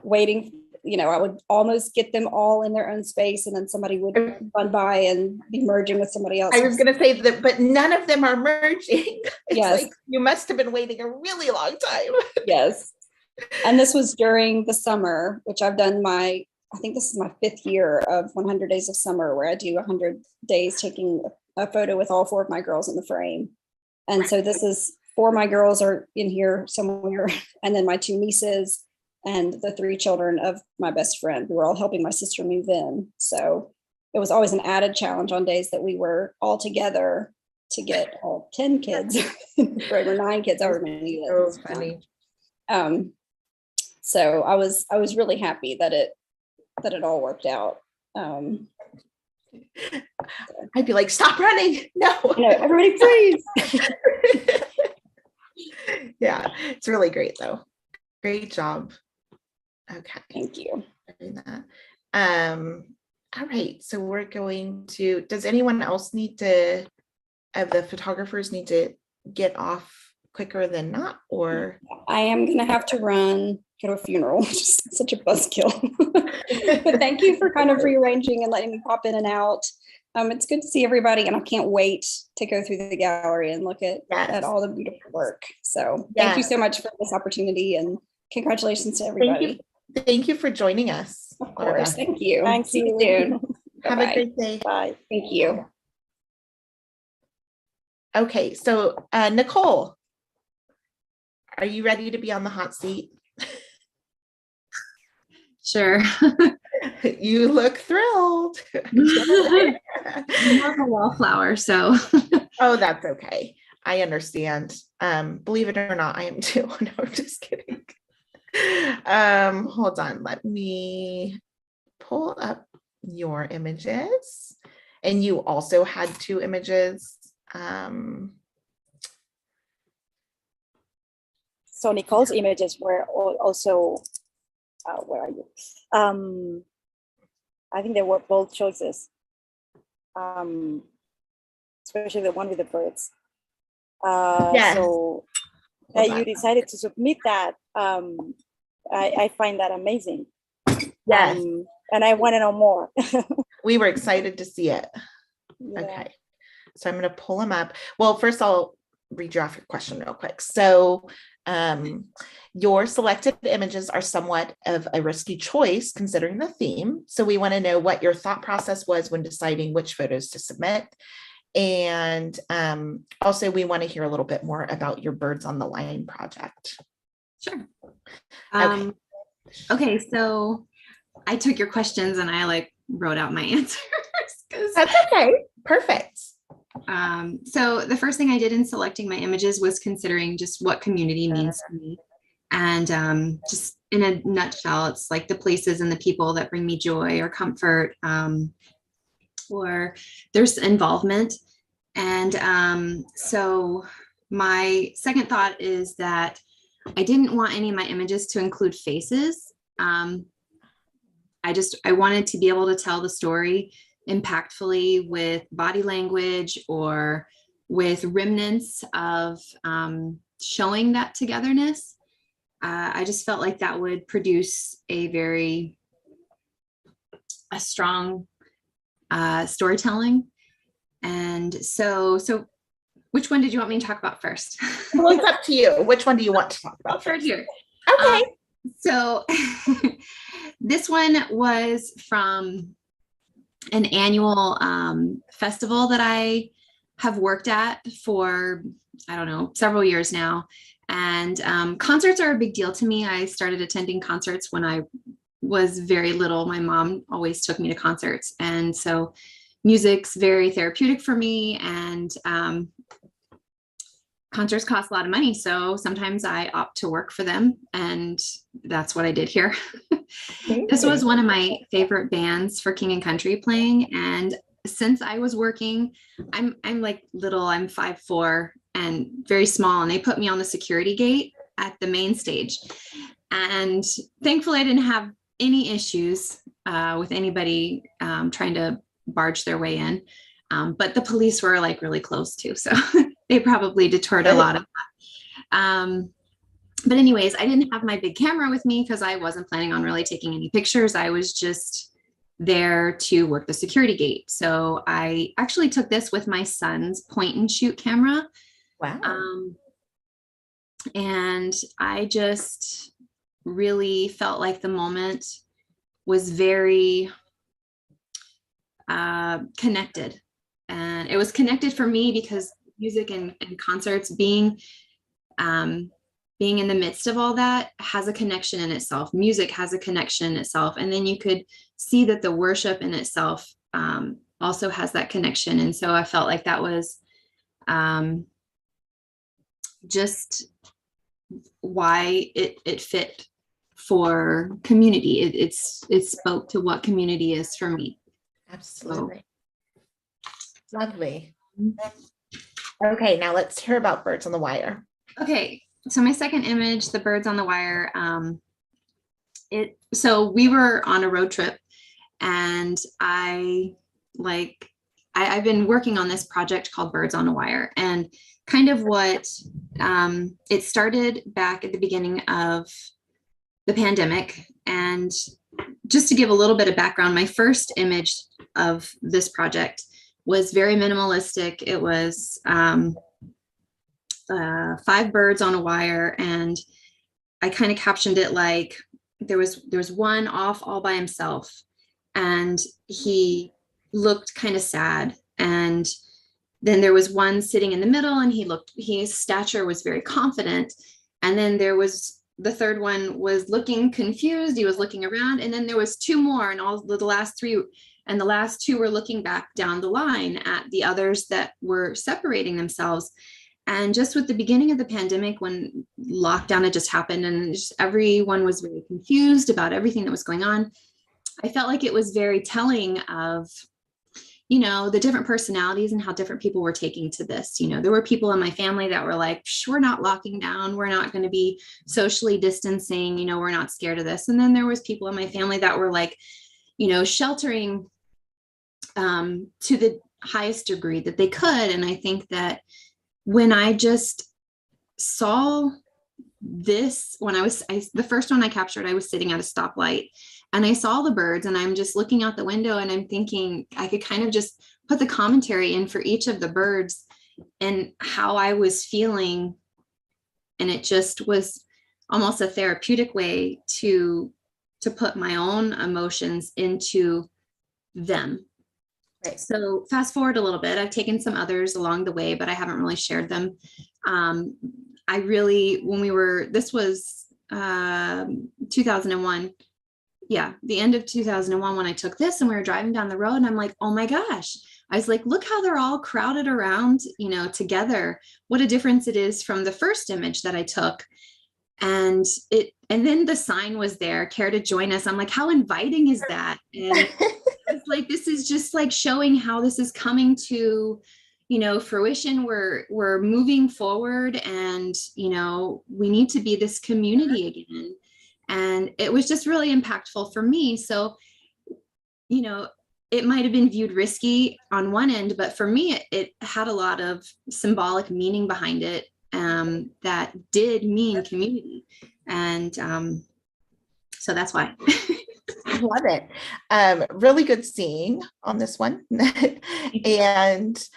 waiting, I would almost get them all in their own space and then somebody would run by and be merging with somebody else. I was going to say that, but none of them are merging. It's yes. Like you must have been waiting a really long time. Yes. And this was during the summer, which I've done I think this is my 5th year of 100 Days of Summer, where I do 100 days taking a photo with all 4 of my girls in the frame. And so this is 4 of my girls are in here somewhere, and then my 2 nieces and the 3 children of my best friend, who were all helping my sister move in. So it was always an added challenge on days that we were all together to get all 10 kids, or 9 kids, however many. So funny. So I was really happy that it all worked out. I'd be like, stop running. No, everybody freeze. Yeah, it's really great though. Great job. Okay. Thank you. All right. So we're going to, does anyone else the photographers need to get off quicker than not, or? I am going to have to run, go to a funeral, which is such a buzzkill. But thank you for kind of rearranging and letting me pop in and out. It's good to see everybody, and I can't wait to go through the gallery and look at all the beautiful work. So thank you so much for this opportunity, and congratulations to everybody. Thank you for joining us. Of course. Thank you. Thanks. See you soon. Have a great day. Bye. Thank you. Okay, so Nicole, are you ready to be on the hot seat? Sure. You look thrilled. I'm not a wallflower, so. Oh, that's okay. I understand. Believe it or not, I am too. No, I'm just kidding. Hold on. Let me pull up your images. And you also had 2 images. So Nicole's images were also, where are you? I think they were bold choices, especially the one with the birds. Yes. So that you decided to submit that, I find that amazing. Yes. And I want to know more. We were excited to see it. Yeah. Okay. So I'm going to pull them up. Well, first I'll read you off your question real quick. So your selected images are somewhat of a risky choice considering the theme. So we want to know what your thought process was when deciding which photos to submit. And also we want to hear a little bit more about your Birds on the Line project. Sure. Okay. Okay, so I took your questions and I wrote out my answers. That's okay. Perfect. So the first thing I did in selecting my images was considering just what community means to me. And just in a nutshell, it's like the places and the people that bring me joy or comfort, or there's involvement. And so my second thought is that I didn't want any of my images to include faces. I wanted to be able to tell the story impactfully with body language or with remnants of showing that togetherness. I just felt like that would produce a strong storytelling. And so which one did you want me to talk about first? Well, it's up to you. Which one do you want to talk about Right here. Okay. So this one was from an annual festival that I have worked at for, I don't know, several years now. And concerts are a big deal to me. I started attending concerts when I was very little. My mom always took me to concerts. And so music's very therapeutic for me. And concerts cost a lot of money. So sometimes I opt to work for them. And that's what I did here. This was one of my favorite bands for King and Country playing. And since I was working, I'm like little, I'm 5'4" and very small. And they put me on the security gate at the main stage. And thankfully I didn't have any issues with anybody trying to barge their way in. But the police were like really close too. So they probably deterred a lot of that. But anyways, I didn't have my big camera with me because I wasn't planning on really taking any pictures. I was just there to work the security gate. So I actually took this with my son's point and shoot camera. Wow. And I just really felt like the moment was very connected. And it was connected for me because music and concerts being in the midst of all that has a connection in itself. Music has a connection in itself. And then you could see that the worship in itself also has that connection. And so I felt like that was just why it fit for community. It spoke to what community is for me. Absolutely. So. Lovely. Okay, now let's hear about Birds on the Wire. Okay, so my second image, the Birds on the Wire, so we were on a road trip, and I've been working on this project called Birds on a Wire, and kind of what it started back at the beginning of the pandemic. And just to give a little bit of background, my first image of this project was very minimalistic. It was 5 birds on a wire, and I kind of captioned it like there was one off all by himself, and he looked kind of sad. And then there was one sitting in the middle, and his stature was very confident. And then there was the third one was looking confused. He was looking around, and then there was 2 more, and all the last 3. And the last 2 were looking back down the line at the others that were separating themselves. And just with the beginning of the pandemic, when lockdown had just happened and just everyone was very confused about everything that was going on, I felt like it was very telling of you know, the different personalities and how different people were taking to this. You know, there were people in my family that were like, we're not locking down. We're not going to be socially distancing. You know, we're not scared of this. And then there was people in my family that were like, you know, sheltering to the highest degree that they could. And I think that when I just saw this, when the first one I captured, I was sitting at a stoplight and I saw the birds, and I'm just looking out the window and I'm thinking I could kind of just put the commentary in for each of the birds and how I was feeling. And it just was almost a therapeutic way to put my own emotions into them. Right. So fast forward a little bit, I've taken some others along the way, but I haven't really shared them. I really, this was 2001. Yeah, the end of 2001 when I took this, and we were driving down the road, and I'm like, oh my gosh. I was like, look how they're all crowded around, you know, together. What a difference it is from the first image that I took. And then the sign was there, care to join us. I'm like, how inviting is that? And it's like, this is just like showing how this is coming to, you know, fruition. We're moving forward, and, you know, we need to be this community again. And it was just really impactful for me. So, you know, it might have been viewed risky on one end, but for me, it had a lot of symbolic meaning behind it that did mean community. And so that's why. I love it. Really good seeing on this one. And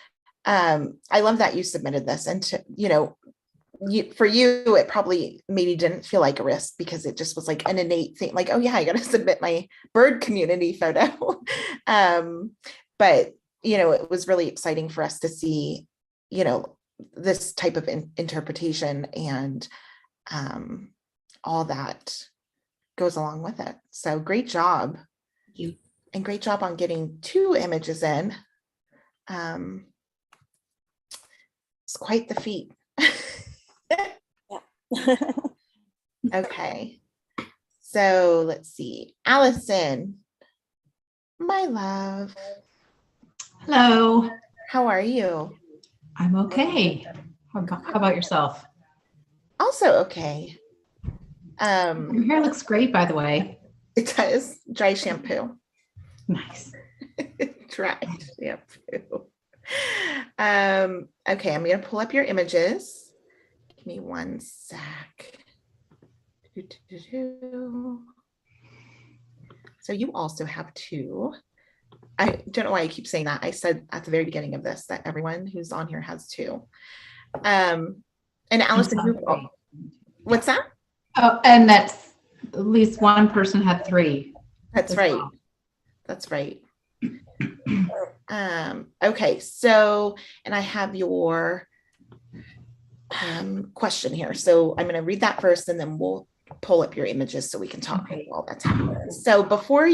I love that you submitted this. And you know, for you, it probably maybe didn't feel like a risk because it just was like an innate thing, like, oh yeah, I got to submit my bird community photo. But, you know, it was really exciting for us to see, you know, this type of interpretation and all that goes along with it. So great job. Thank you. And great job on getting 2 images in. It's quite the feat. Okay, so let's see. Allison, my love. Hello. How are you? I'm okay. How about yourself? Also okay. Your hair looks great, by the way. It does. Dry shampoo. Nice. Dry shampoo. Okay, I'm gonna pull up your images. Give me one sec. So you also have 2. I don't know why I keep saying that. I said at the very beginning of this that everyone who's on here has 2. And Allison, what's that? Oh, and that's at least one person had 3. That's right. Well. That's right. Okay, so, and I have your question here. So I'm going to read that first, and then we'll pull up your images so we can talk while that's happening. So before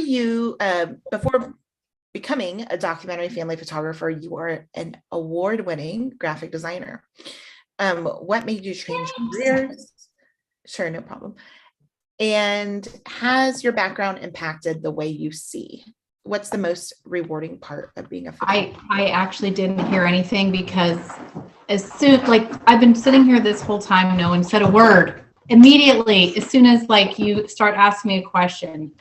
becoming a documentary family photographer, you are an award-winning graphic designer. What made you change careers? Sure, no problem. And has your background impacted the way you see? What's the most rewarding part of being a photographer? I actually didn't hear anything because as soon, like, I've been sitting here this whole time, no one said a word. Immediately, as soon as like you start asking me a question.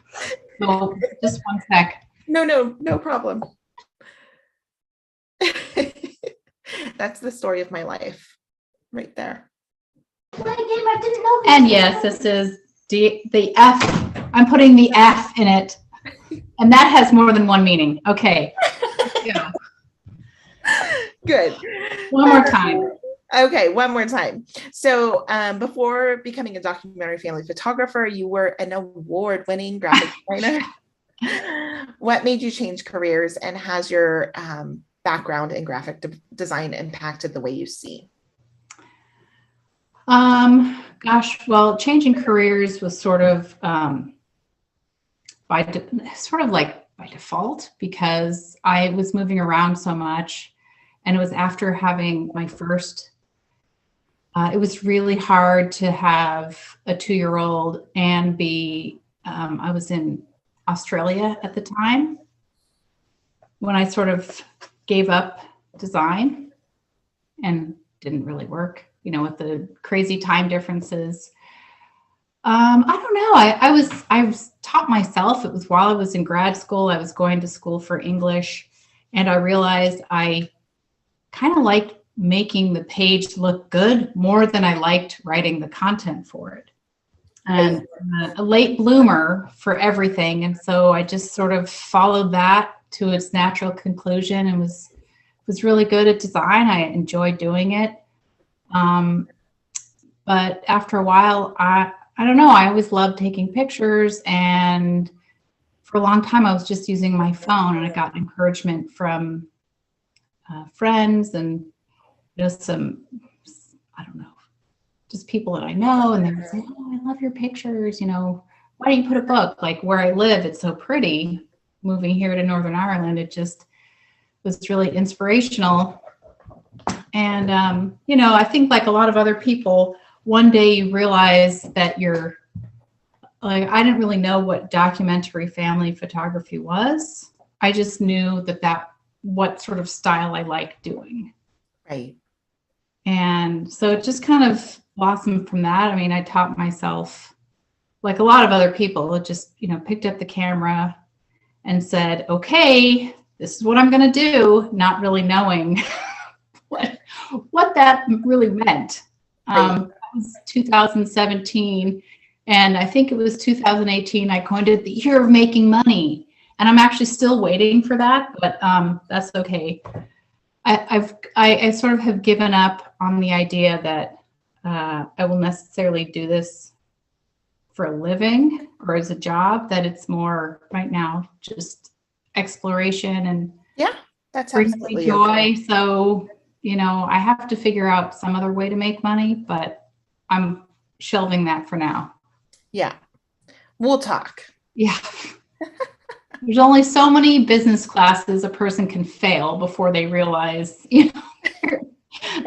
So just one sec. No problem. That's the story of my life right there. And yes, this is the F. I'm putting the F in it. And that has more than one meaning. Okay. Yeah. Good. One more time. Okay, one more time. So before becoming a documentary family photographer, you were an award-winning graphic designer. What made you change careers, and has your background in graphic design impacted the way you see? Gosh, well, changing careers was sort of by default, because I was moving around so much, and it was after having my first. It was really hard to have a 2-year-old and be. I was in Australia at the time when I sort of gave up design and didn't really work, with the crazy time differences. I don't know. I was taught myself. It was while I was in grad school. I was going to school for English, and I realized I kind of liked making the page look good more than I liked writing the content for it. And I'm a late bloomer for everything, and so I just sort of followed that to its natural conclusion and was really good at design. I enjoyed doing it. But after a while, I don't know, I always loved taking pictures, and for a long time I was just using my phone, and I got encouragement from friends and some, I don't know, just people that I know, and they would say, "Oh, I love your pictures, why don't you put a book?" Like where I live, it's so pretty. Moving here to Northern Ireland, it just was really inspirational. And, I think like a lot of other people, one day you realize that you're like, I didn't really know what documentary family photography was. I just knew what sort of style I liked doing. Right. And so it just kind of blossomed from that. I mean, I taught myself, like a lot of other people, just, picked up the camera and said, okay, this is what I'm going to do, not really knowing what that really meant. That was 2017. And I think it was 2018, I coined it the year of making money. And I'm actually still waiting for that, but that's okay. I sort of have given up on the idea that I will necessarily do this for a living or as a job, that it's more right now just exploration and that's brings absolutely me joy. okay. So, I have to figure out some other way to make money, but I'm shelving that for now. Yeah. We'll talk. Yeah. There's only so many business classes a person can fail before they realize, they're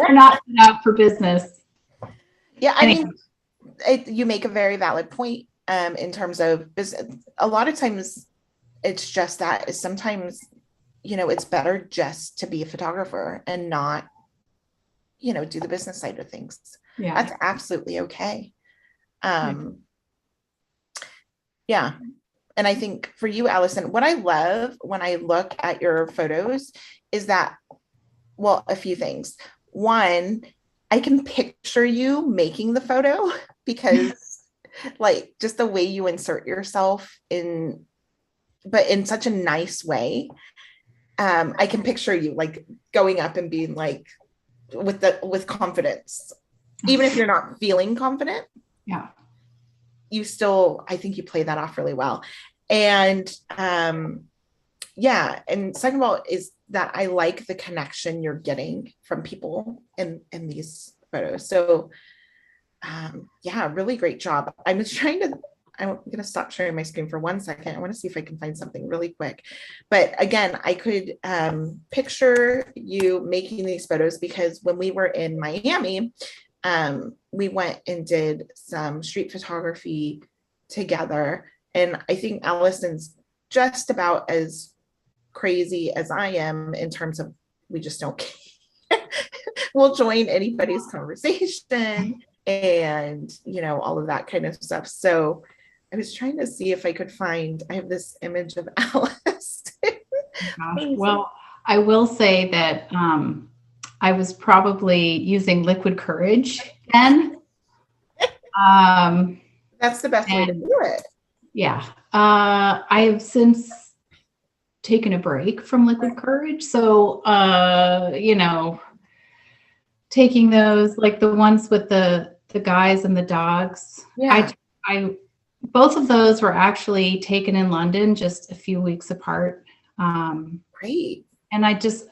not set out for business. Yeah, I mean, you make a very valid point in terms of business. A lot of times it's just that is sometimes, it's better just to be a photographer and not, do the business side of things. Yeah. That's absolutely okay. Yeah. And I think for you, Allison, what I love when I look at your photos is that, well, a few things. One, I can picture you making the photo because like just the way you insert yourself but in such a nice way. I can picture you like going up and being like with confidence, even if you're not feeling confident. Yeah. You still, I think you play that off really well. And and second of all is that I like the connection you're getting from people in these photos. So really great job. I'm going to stop sharing my screen for 1 second. I want to see if I can find something really quick. But again, I could picture you making these photos because when we were in Miami, we went and did some street photography together. And I think Allison's just about as crazy as I am in terms of we just don't care. We'll join anybody's conversation and, all of that kind of stuff. So I was trying to see if I could find, I have this image of Alice. Well, I will say that I was probably using liquid courage then. That's the best way to do it. Yeah. I have since taken a break from liquid courage. So, taking those, like the ones with the guys and the dogs. Yeah. I both of those were actually taken in London, just a few weeks apart. Great. And I just,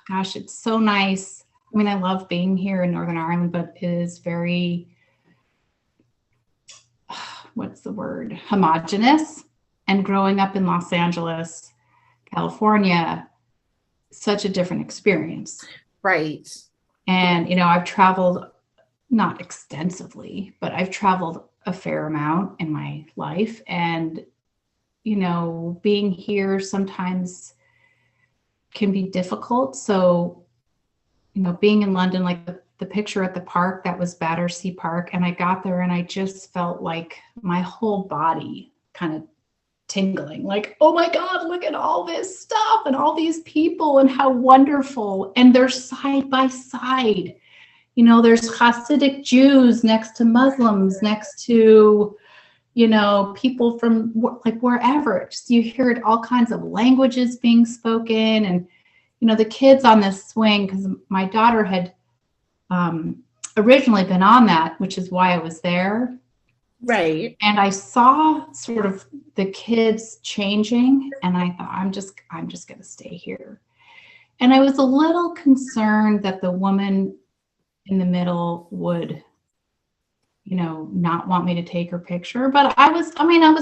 gosh, it's so nice. I mean, I love being here in Northern Ireland, but it is very, what's the word? Homogenous. And growing up in Los Angeles, California, such a different experience. Right. And, I've traveled, not extensively, but I've traveled a fair amount in my life. And, being here sometimes can be difficult. So, you know, being in London, like the picture at the park, that was Battersea Park. And I got there and I just felt like my whole body kind of tingling, like, oh my God, look at all this stuff and all these people and how wonderful. And they're side by side. You know, there's Hasidic Jews next to Muslims, next to, you know, people from like wherever. Just, you hear it, all kinds of languages being spoken. And, you know, the kids on this swing, because my daughter had originally been on that, which is why I was there. Right. And I saw sort of the kids changing, and I thought, I'm just going to stay here. And I was a little concerned that the woman in the middle would, you know, not want me to take her picture, but I was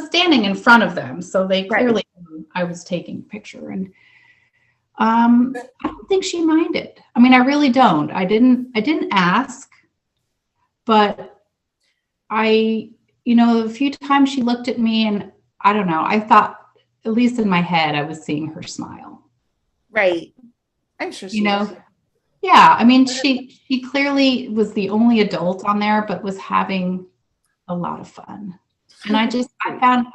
standing in front of them, so they clearly knew I was taking a picture. And I don't think she minded. I mean, I really don't. I didn't ask, but you know, a few times she looked at me and I don't know, I thought, at least in my head, I was seeing her smile. Right. I'm sure she you know, was. yeah. I mean, she clearly was the only adult on there, but was having a lot of fun. And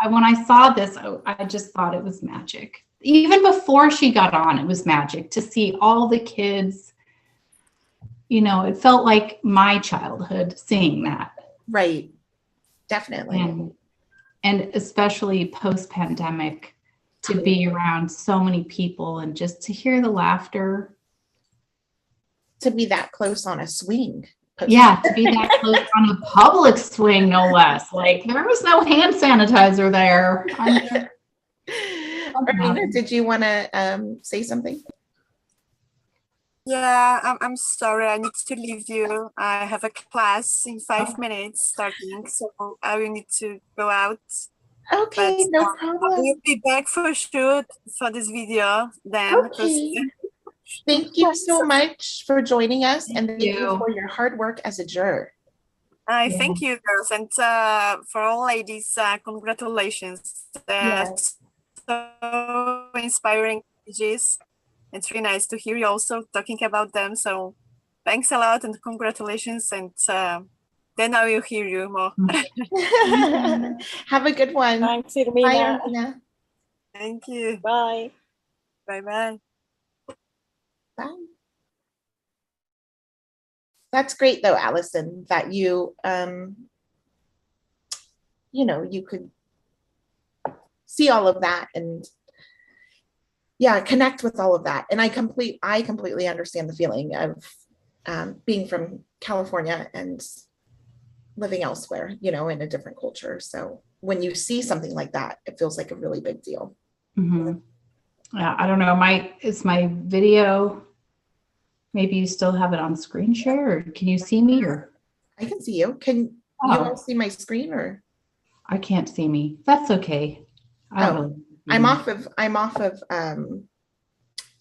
when I saw this, I just thought it was magic. Even before she got on, it was magic to see all the kids. You know, it felt like my childhood seeing that. Right. Definitely. And especially post-pandemic, to be around so many people and just to hear the laughter. To be that close on a swing. Yeah, to be that close on a public swing, no less. Like, there was no hand sanitizer there. Armina, did you want to say something? Yeah, I'm sorry. I need to leave you. I have a class in 5 minutes starting, so I will need to go out. Okay, no I problem. will be back for sure for this video then. Okay. Thank you so much for joining us, and thank you for your hard work as a juror. Thank you, girls, and for all ladies, congratulations. So inspiring images. It's really nice to hear you also talking about them. So thanks a lot and congratulations. And then I will hear you more. Have a good one. Thanks, Irmina. Bye, Armina. Thank you. Bye. Bye-bye. Bye. That's great though, Allison, that you, you know, you could see all of that and connect with all of that. And I completely understand the feeling of being from California and living elsewhere, you know, in a different culture. So when you see something like that, it feels like a really big deal. Mm-hmm. Yeah, I don't know. Is my video, maybe you still have it on screen share, or can you see me? Or I can see you. Can you all see my screen? Or I can't see me. That's okay. I'm off of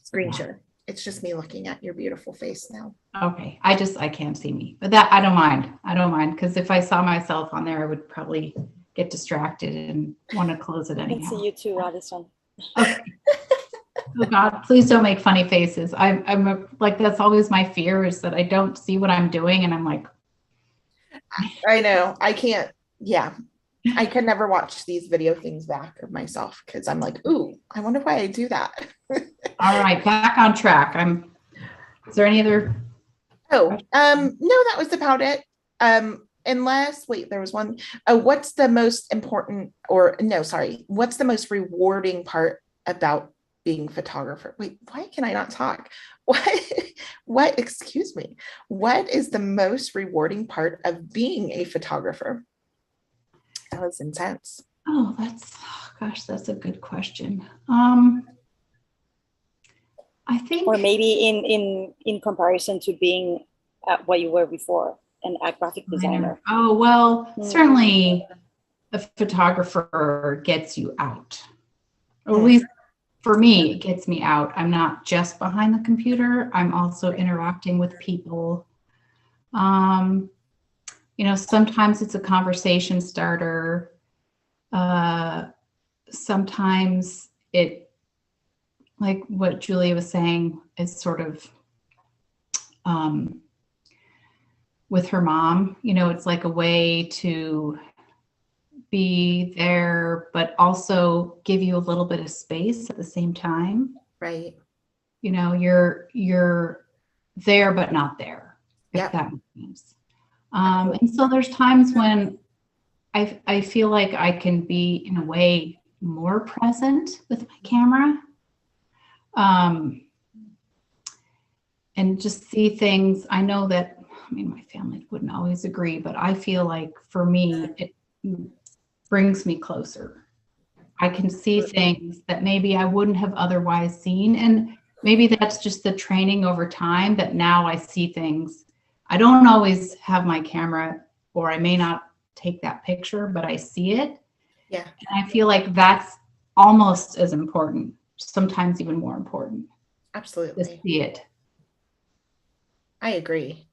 screen share. It's just me looking at your beautiful face now. Okay. I can't see me, but that I don't mind. Because if I saw myself on there, I would probably get distracted and want to close it anyhow. I can see you too, Allison. Okay. Oh God, please don't make funny faces. I'm like, that's always my fear, is that I don't see what I'm doing. And I'm like, I know. I can't. Yeah. I can never watch these video things back of myself because I'm like, ooh, I wonder why I do that. All right, back on track. Is there any other? No, that was about it. Unless, wait, there was one. What's the most important, what's the most rewarding part about being a photographer? Wait, why can I not talk? Excuse me. What is the most rewarding part of being a photographer? That was intense. Oh, that's a good question. I think, or maybe in comparison to being what you were before, a graphic designer. Oh, well, certainly a photographer gets you out. Or at least for me, it gets me out. I'm not just behind the computer. I'm also interacting with people. You know, sometimes it's a conversation starter. Sometimes it like what Julia was saying is sort of with her mom, you know, it's like a way to be there, but also give you a little bit of space at the same time. Right. You know, you're there, but not there, if Yep. that makes sense. And so there's times when I feel like I can be in a way more present with my camera. And just see things. I know that, I mean, my family wouldn't always agree, but I feel like for me, it brings me closer. I can see things that maybe I wouldn't have otherwise seen. And maybe that's just the training over time that now I see things. I don't always have my camera, or I may not take that picture, but I see it. Yeah. And I feel like that's almost as important, sometimes even more important, to Absolutely. see it. I agree.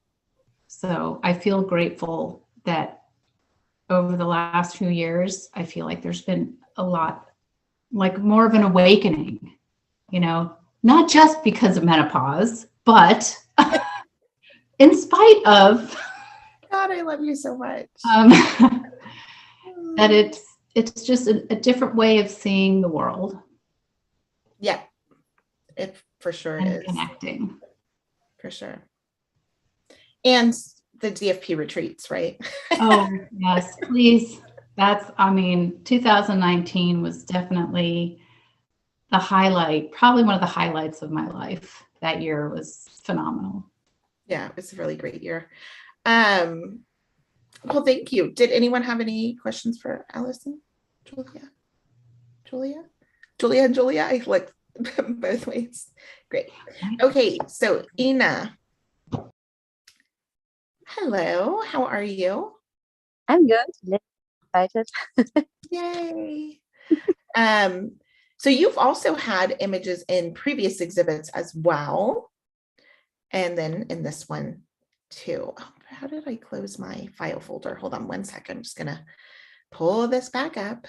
So I feel grateful that over the last few years, I feel like there's been a lot, like more of an awakening, you know, not just because of menopause, but in spite of God, I love you so much. that it's just a different way of seeing the world. Yeah, it for sure And is. connecting. For sure. And the DFP retreats, right? Oh, yes, please. That's, I mean, 2019 was definitely the highlight, probably one of the highlights of my life. That year was phenomenal. Yeah, it was a really great year. Well, thank you. Did anyone have any questions for Allison? Julia and Julia? I looked both ways. Great. Okay, so Ina. Hello, how are you? I'm good. Excited. Yay. So you've also had images in previous exhibits as well. And then in this one too. Oh, how did I close my file folder? Hold on one second. I'm just gonna pull this back up.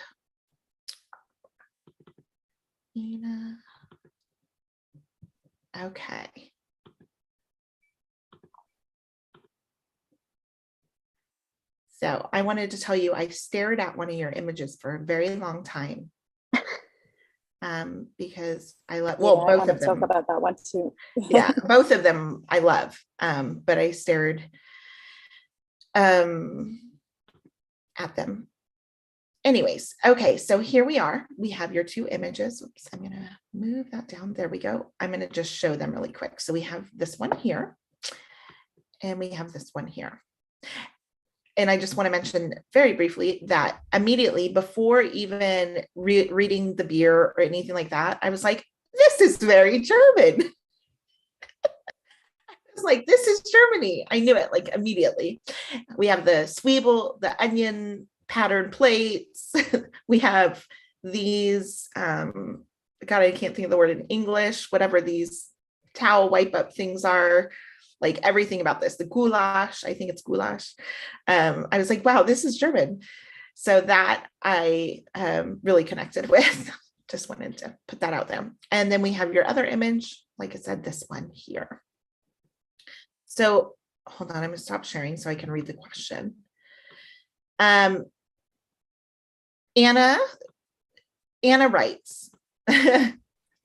Ina. Okay. So I wanted to tell you, I stared at one of your images for a very long time. Because I love, well, Yeah, I both want of to talk them. about that one too. Yeah, both of them I love. But I stared at them. Anyways, okay, so here we are. We have your two images. Oops, I'm gonna move that down. There we go. I'm gonna just show them really quick. So we have this one here, and we have this one here. And I just want to mention very briefly that immediately before even reading the beer or anything like that, I was like, this is very German. I was like, this is Germany. I knew it like immediately. We have the Zwiebel, the onion pattern plates. We have these, God, I can't think of the word in English, whatever these towel wipe up things are. Like everything about this, the goulash, I think it's goulash. I was like, wow, this is German. So that I really connected with. Just wanted to put that out there. And then we have your other image, like I said, this one here. So hold on, I'm gonna stop sharing so I can read the question. Anna writes, I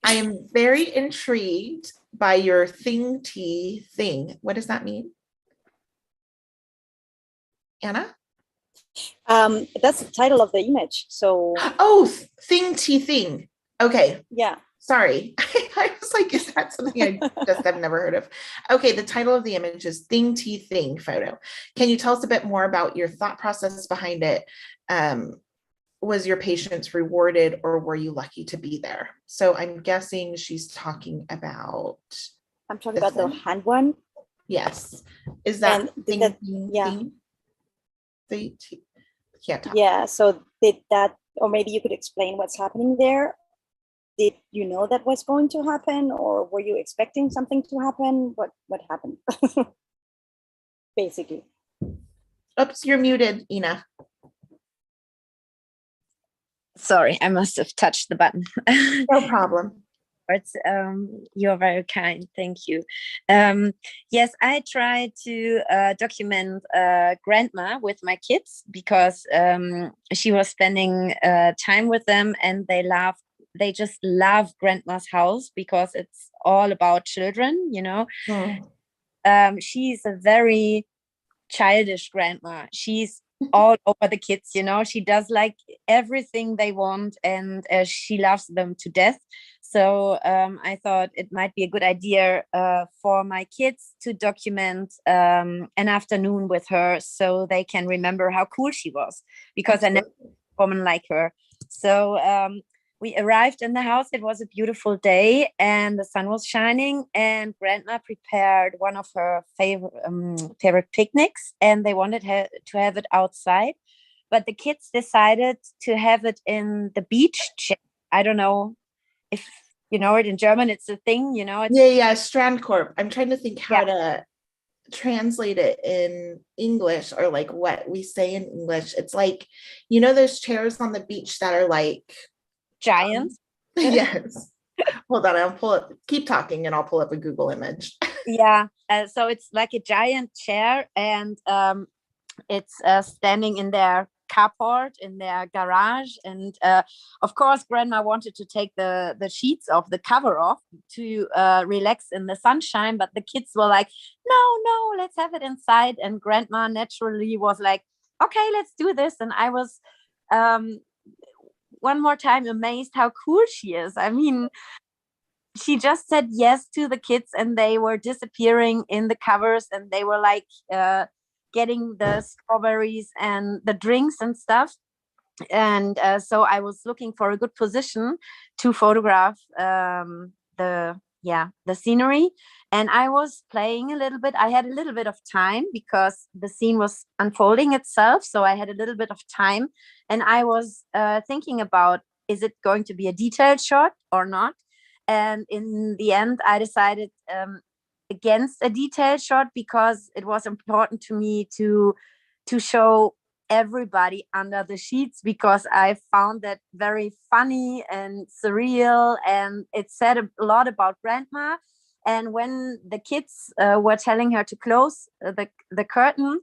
am very intrigued by your thing tea thing. What does that mean? Anna? That's the title of the image. So oh, thing tea thing. Okay. Yeah. Sorry. I was like, is that something I just have never heard of? Okay, the title of the image is Thing Tea Thing photo. Can you tell us a bit more about your thought process behind it? Was your patients rewarded or were you lucky to be there? So I'm guessing she's talking about. I'm talking about the hand one. Yes. Is that thing? Yeah. Can't yeah. So did that, or maybe you could explain what's happening there? Did you know that was going to happen, or were you expecting something to happen? What happened? Basically. Oops, you're muted, Ina. Sorry, I must have touched the button. No problem. words. You're very kind. Thank you. Yes, I try to document grandma with my kids because she was spending time with them, and they just love grandma's house because it's all about children, you know. She's a very childish grandma. She's all over the kids, you know. She does like everything they want, and she loves them to death. So I thought it might be a good idea for my kids to document an afternoon with her, so they can remember how cool she was, because I never met a woman like her. So we arrived in the house. It was a beautiful day and the sun was shining, and grandma prepared one of her favorite picnics, and they wanted her to have it outside, but the kids decided to have it in the beach chair. I don't know if you know it. In German it's a thing, you know. Strandkorb. I'm trying to think how to translate it in English, or like what we say in English. It's like, you know, those chairs on the beach that are like giants. Yes. Hold on, keep talking and I'll pull up a Google image. So it's like a giant chair, and it's standing in their carport in their garage, and of course grandma wanted to take the sheets of the cover off to relax in the sunshine, but the kids were like, no, let's have it inside. And grandma naturally was like, okay, let's do this. And I was one more time amazed how cool she is. I mean, she just said yes to the kids, and they were disappearing in the covers, and they were like getting the strawberries and the drinks and stuff. And so I was looking for a good position to photograph the scenery, and I was playing a little bit. I had a little bit of time because the scene was unfolding itself, so I had a little bit of time, and I was thinking about, is it going to be a detailed shot or not? And in the end I decided against a detailed shot, because it was important to me to show everybody under the sheets, because I found that very funny and surreal, and it said a lot about grandma. And when the kids were telling her to close the curtain,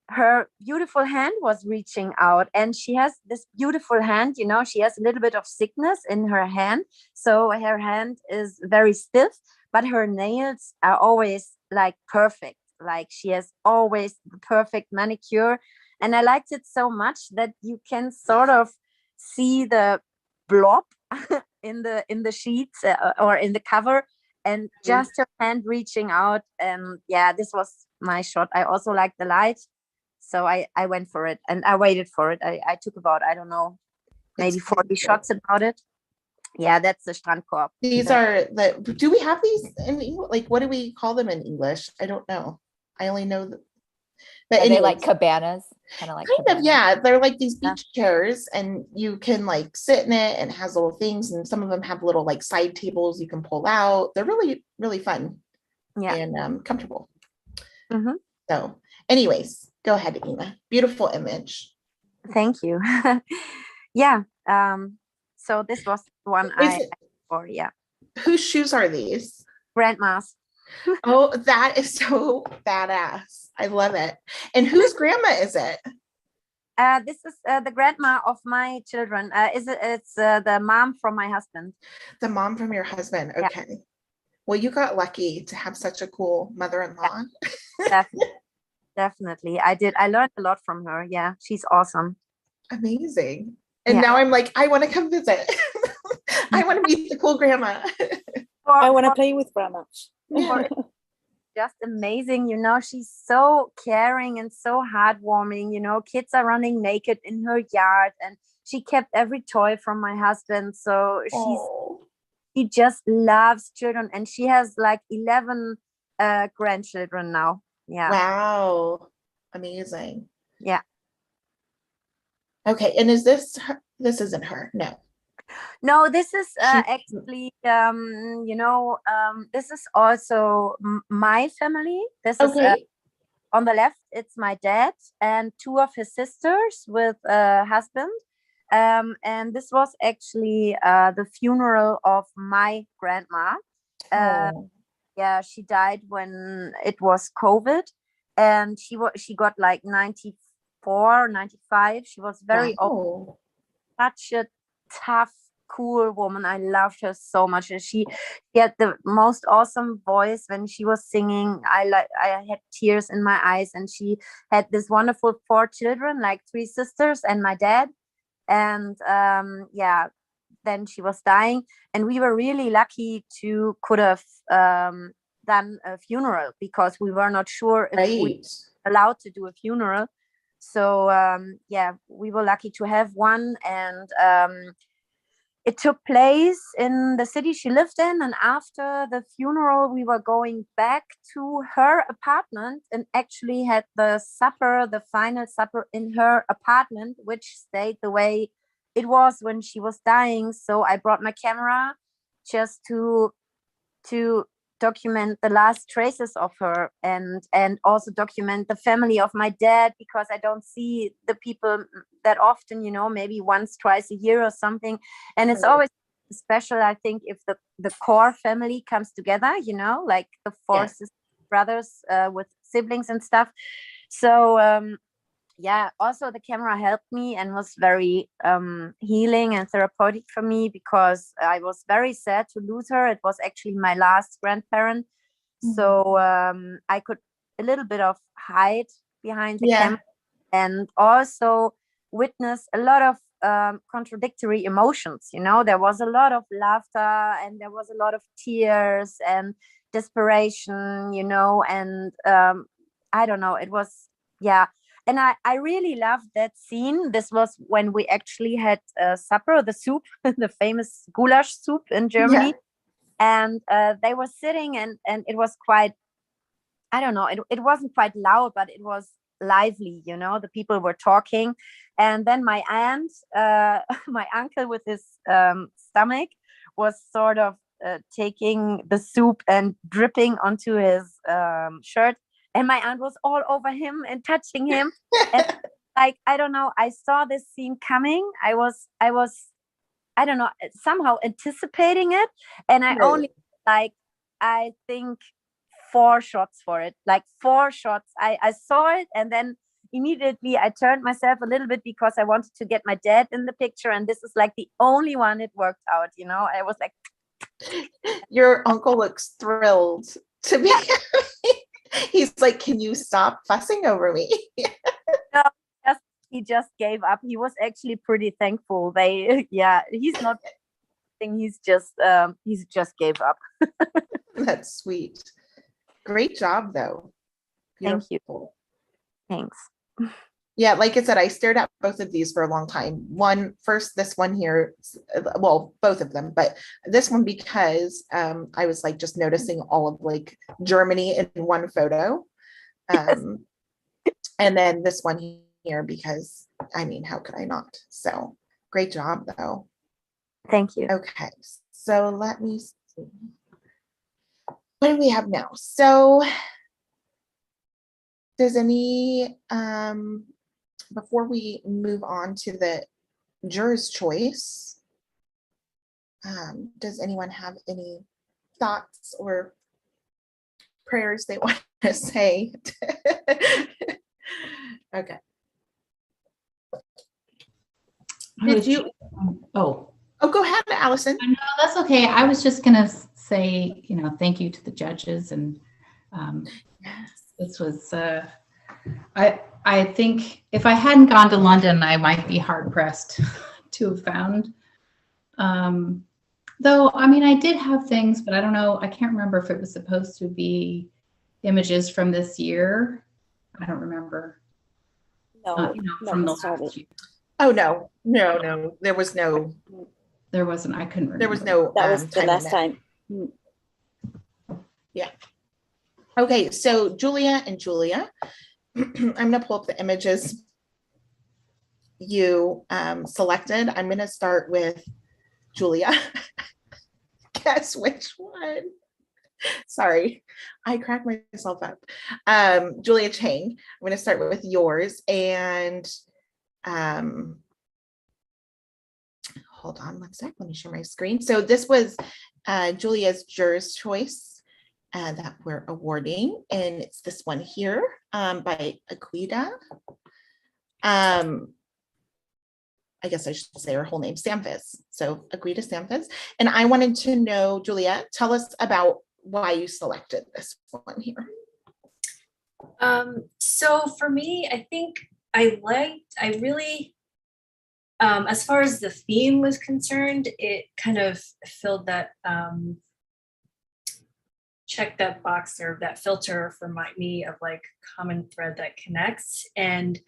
her beautiful hand was reaching out, and she has this beautiful hand, you know. She has a little bit of sickness in her hand, so her hand is very stiff, but her nails are always like perfect. Like she has always the perfect manicure. And I liked it so much that you can sort of see the blob in the sheets or in the cover, and just her hand reaching out. And yeah, this was my shot. I also liked the light, so I went for it, and I waited for it. I took about, I don't know, maybe 40 shots about it. Yeah, that's the Strandkorb. These are do we have these in English? Like, what do we call them in English? I don't know. I only know that. But are they like cabanas? Kind of like cabanas. Yeah. They're like these beach chairs, and you can like sit in it, and it has little things, and some of them have little like side tables you can pull out. They're really, really fun and comfortable. So anyways, go ahead, Ina. Beautiful image. Thank you. So this was the one for. Whose shoes are these? Grandma's. Oh, that is so badass. I love it. And whose grandma is it? This is the grandma of my children. It's the mom from my husband. The mom from your husband. Okay. Yeah. Well, you got lucky to have such a cool mother-in-law. Definitely. I did. I learned a lot from her. Yeah, she's awesome. Amazing. And now I'm like, I want to come visit. I want to meet the cool grandma. I want to play with grandma. Just amazing, you know. She's so caring and so heartwarming, you know. Kids are running naked in her yard, and she kept every toy from my husband. So she just loves children, and she has like 11 grandchildren now. Yeah. Wow. Amazing. Yeah. Okay. And is this her? This isn't her. No, this is actually, this is also my family. This is on the left. It's my dad and two of his sisters with a husband. And this was actually the funeral of my grandma. Oh. Yeah, she died when it was COVID, and she got like 94, 95. She was very old, Wow. such a tough, cool woman. I loved her so much. And she had the most awesome voice when she was singing. I had tears in my eyes, and she had this wonderful 4 children, like 3 sisters and my dad. And yeah, then she was dying, and we were really lucky to could have done a funeral, because we were not sure if we Right. were allowed to do a funeral. So yeah, we were lucky to have one, and it took place in the city she lived in. And after the funeral, we were going back to her apartment and actually had the supper, the final supper, in her apartment, which stayed the way it was when she was dying. So I brought my camera just to document the last traces of her, and also document the family of my dad, because I don't see the people that often, maybe once, twice a year or something. And it's always special, I think, if the core family comes together, like the 4 brothers with siblings and stuff. So yeah, also the camera helped me and was very healing and therapeutic for me, because I was very sad to lose her. It was actually my last grandparent. So I could a little bit of hide behind the camera, and also witness a lot of contradictory emotions. There was a lot of laughter, and there was a lot of tears and desperation, and I don't know, it was, yeah. And I really loved that scene. This was when we actually had supper, the soup, the famous goulash soup in Germany. And they were sitting, and it was quite, I don't know, it wasn't quite loud, but it was lively, the people were talking. And then my aunt, my uncle with his stomach was sort of taking the soup and dripping onto his shirt. And my aunt was all over him and touching him. And like, I don't know, I saw this scene coming. I was, I don't know, somehow anticipating it. And I only, like, I think 4 shots for it, like 4 shots. I saw it, and then immediately I turned myself a little bit, because I wanted to get my dad in the picture. And this is like the only one it worked out, I was like. Your uncle looks thrilled to be. He's like, can you stop fussing over me? No, he just gave up. He was actually pretty thankful. He's not. He's just gave up. That's sweet. Great job, though. Thank you. Thanks. Yeah, like I said, I stared at both of these for a long time. This one here, well, both of them, but this one because I was like just noticing all of like Germany in one photo. And then this one here because, I mean, how could I not? So great job, though. Thank you. Okay, so let me see. What do we have now? So does any, before we move on to the juror's choice, does anyone have any thoughts or prayers they want to say? Okay. Did you? Oh, go ahead, Allison. No, that's okay. I was just going to say, thank you to the judges. And this was, I think if I hadn't gone to London, I might be hard pressed to have found. Though, I mean, I did have things, but I don't know. I can't remember if it was supposed to be images from this year. I don't remember. No, from the last year. Oh, no. There was no. There wasn't. I couldn't remember. There was no. That was the last time. Yeah. Okay, so Julia and Julia. I'm going to pull up the images you selected. I'm going to start with Julia. Guess which one? Sorry, I cracked myself up. Julia Chang, I'm going to start with yours. And hold on one sec. Let me share my screen. So this was Julia's Juror's Choice that we're awarding, and it's this one here by Aquita. I guess I should say her whole name, Samphis. So Aquita Samphis. And I wanted to know, Julia, tell us about why you selected this one here. So for me, I think I really, as far as the theme was concerned, it kind of filled that, check that box or that filter for me of like common thread that connects. And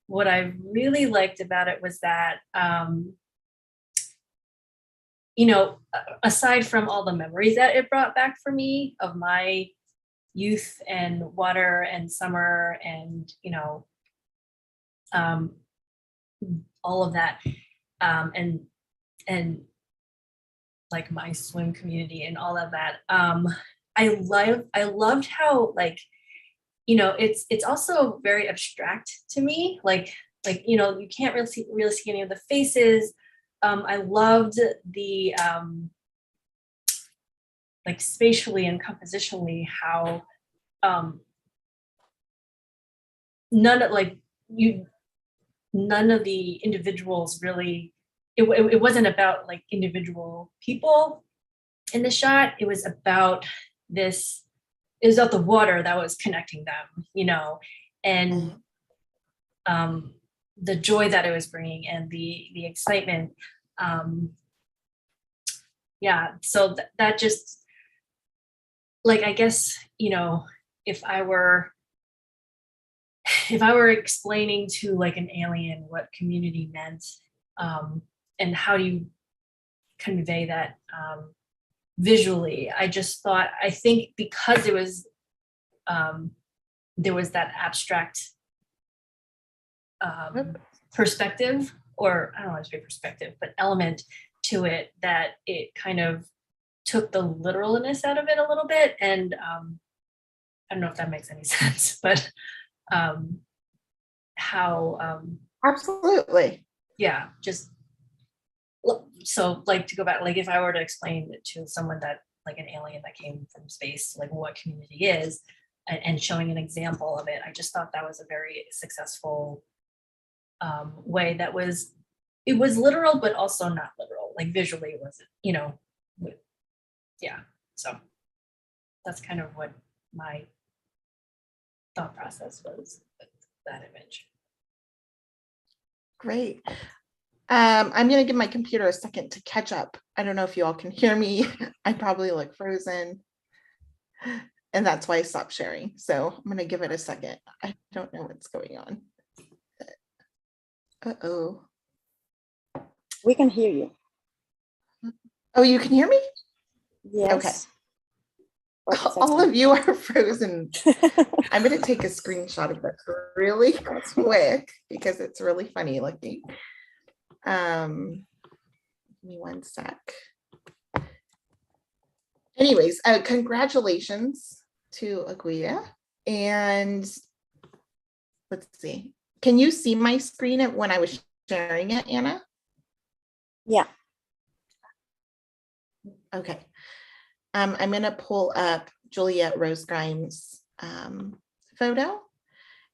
what I really liked about it was that, you know, aside from all the memories that it brought back for me of my youth and water and summer and, you know, all of that, and like my swim community and all of that. I loved how, like, you know, it's also very abstract to me. Like, you know, you can't really see any of the faces. I loved the, like spatially and compositionally how, none of the individuals really, it wasn't about like individual people in the shot. It was about this, it was about the water that was connecting them, you know, and the joy that it was bringing and the excitement. Yeah, so that just, like, I guess, you know, if I were explaining to like an alien what community meant, and how do you convey that visually, I just thought, I think because it was, there was that abstract perspective, or I don't want to say perspective, but element to it, that it kind of took the literalness out of it a little bit. And I don't know if that makes any sense, but how absolutely, yeah, just so like to go back, like if I were to explain it to someone that like an alien that came from space, like what community is, and showing an example of it, I just thought that was a very successful way that was, it was literal but also not literal, like visually it wasn't, you know, yeah. So that's kind of what my thought process was with that image. Great. I'm going to give my computer a second to catch up. I don't know if you all can hear me. I probably look frozen, and that's why I stopped sharing. So I'm going to give it a second. I don't know what's going on. Uh-oh. We can hear you. Oh, you can hear me? Yes. Okay. All of you are frozen. I'm going to take a screenshot of this really quick because it's really funny looking. Give me one sec. Anyways, congratulations to Aquita. And let's see. Can you see my screen when I was sharing it, Anna? Yeah. Okay. I'm going to pull up Juliet Rose Grimes' photo,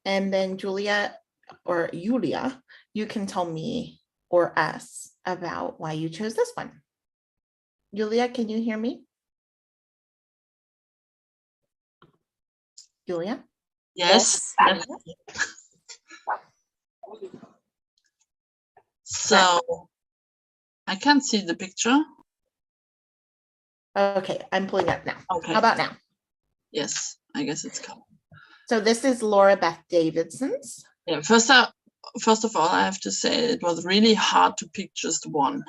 and then Julia, you can tell me or us about why you chose this one. Julia, can you hear me? Julia? Yes. Yes. So I can't see the picture. Okay, I'm pulling up now. Okay. How about now? Yes, I guess it's coming. So this is Laura Beth Davidson's. Yeah, first of all, I have to say it was really hard to pick just one.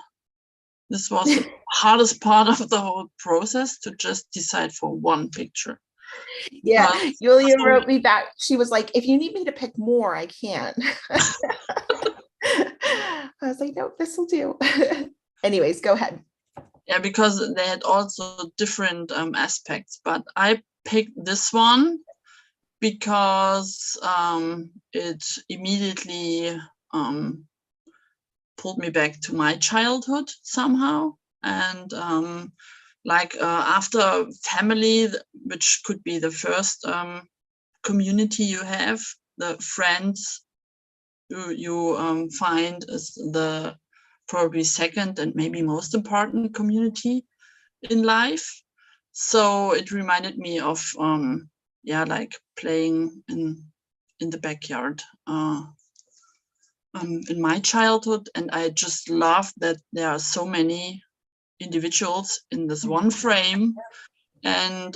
This was the hardest part of the whole process, to just decide for one picture. Yeah, Julia wrote me back. She was like, if you need me to pick more, I can. I was like, no, this will do. Anyways, go ahead. Yeah, because they had also different aspects, but I picked this one because it immediately pulled me back to my childhood somehow. And after family, which could be the first community you have, the friends you find is the probably second and maybe most important community in life. So it reminded me of like playing in the backyard in my childhood. And I just love that there are so many individuals in this one frame, and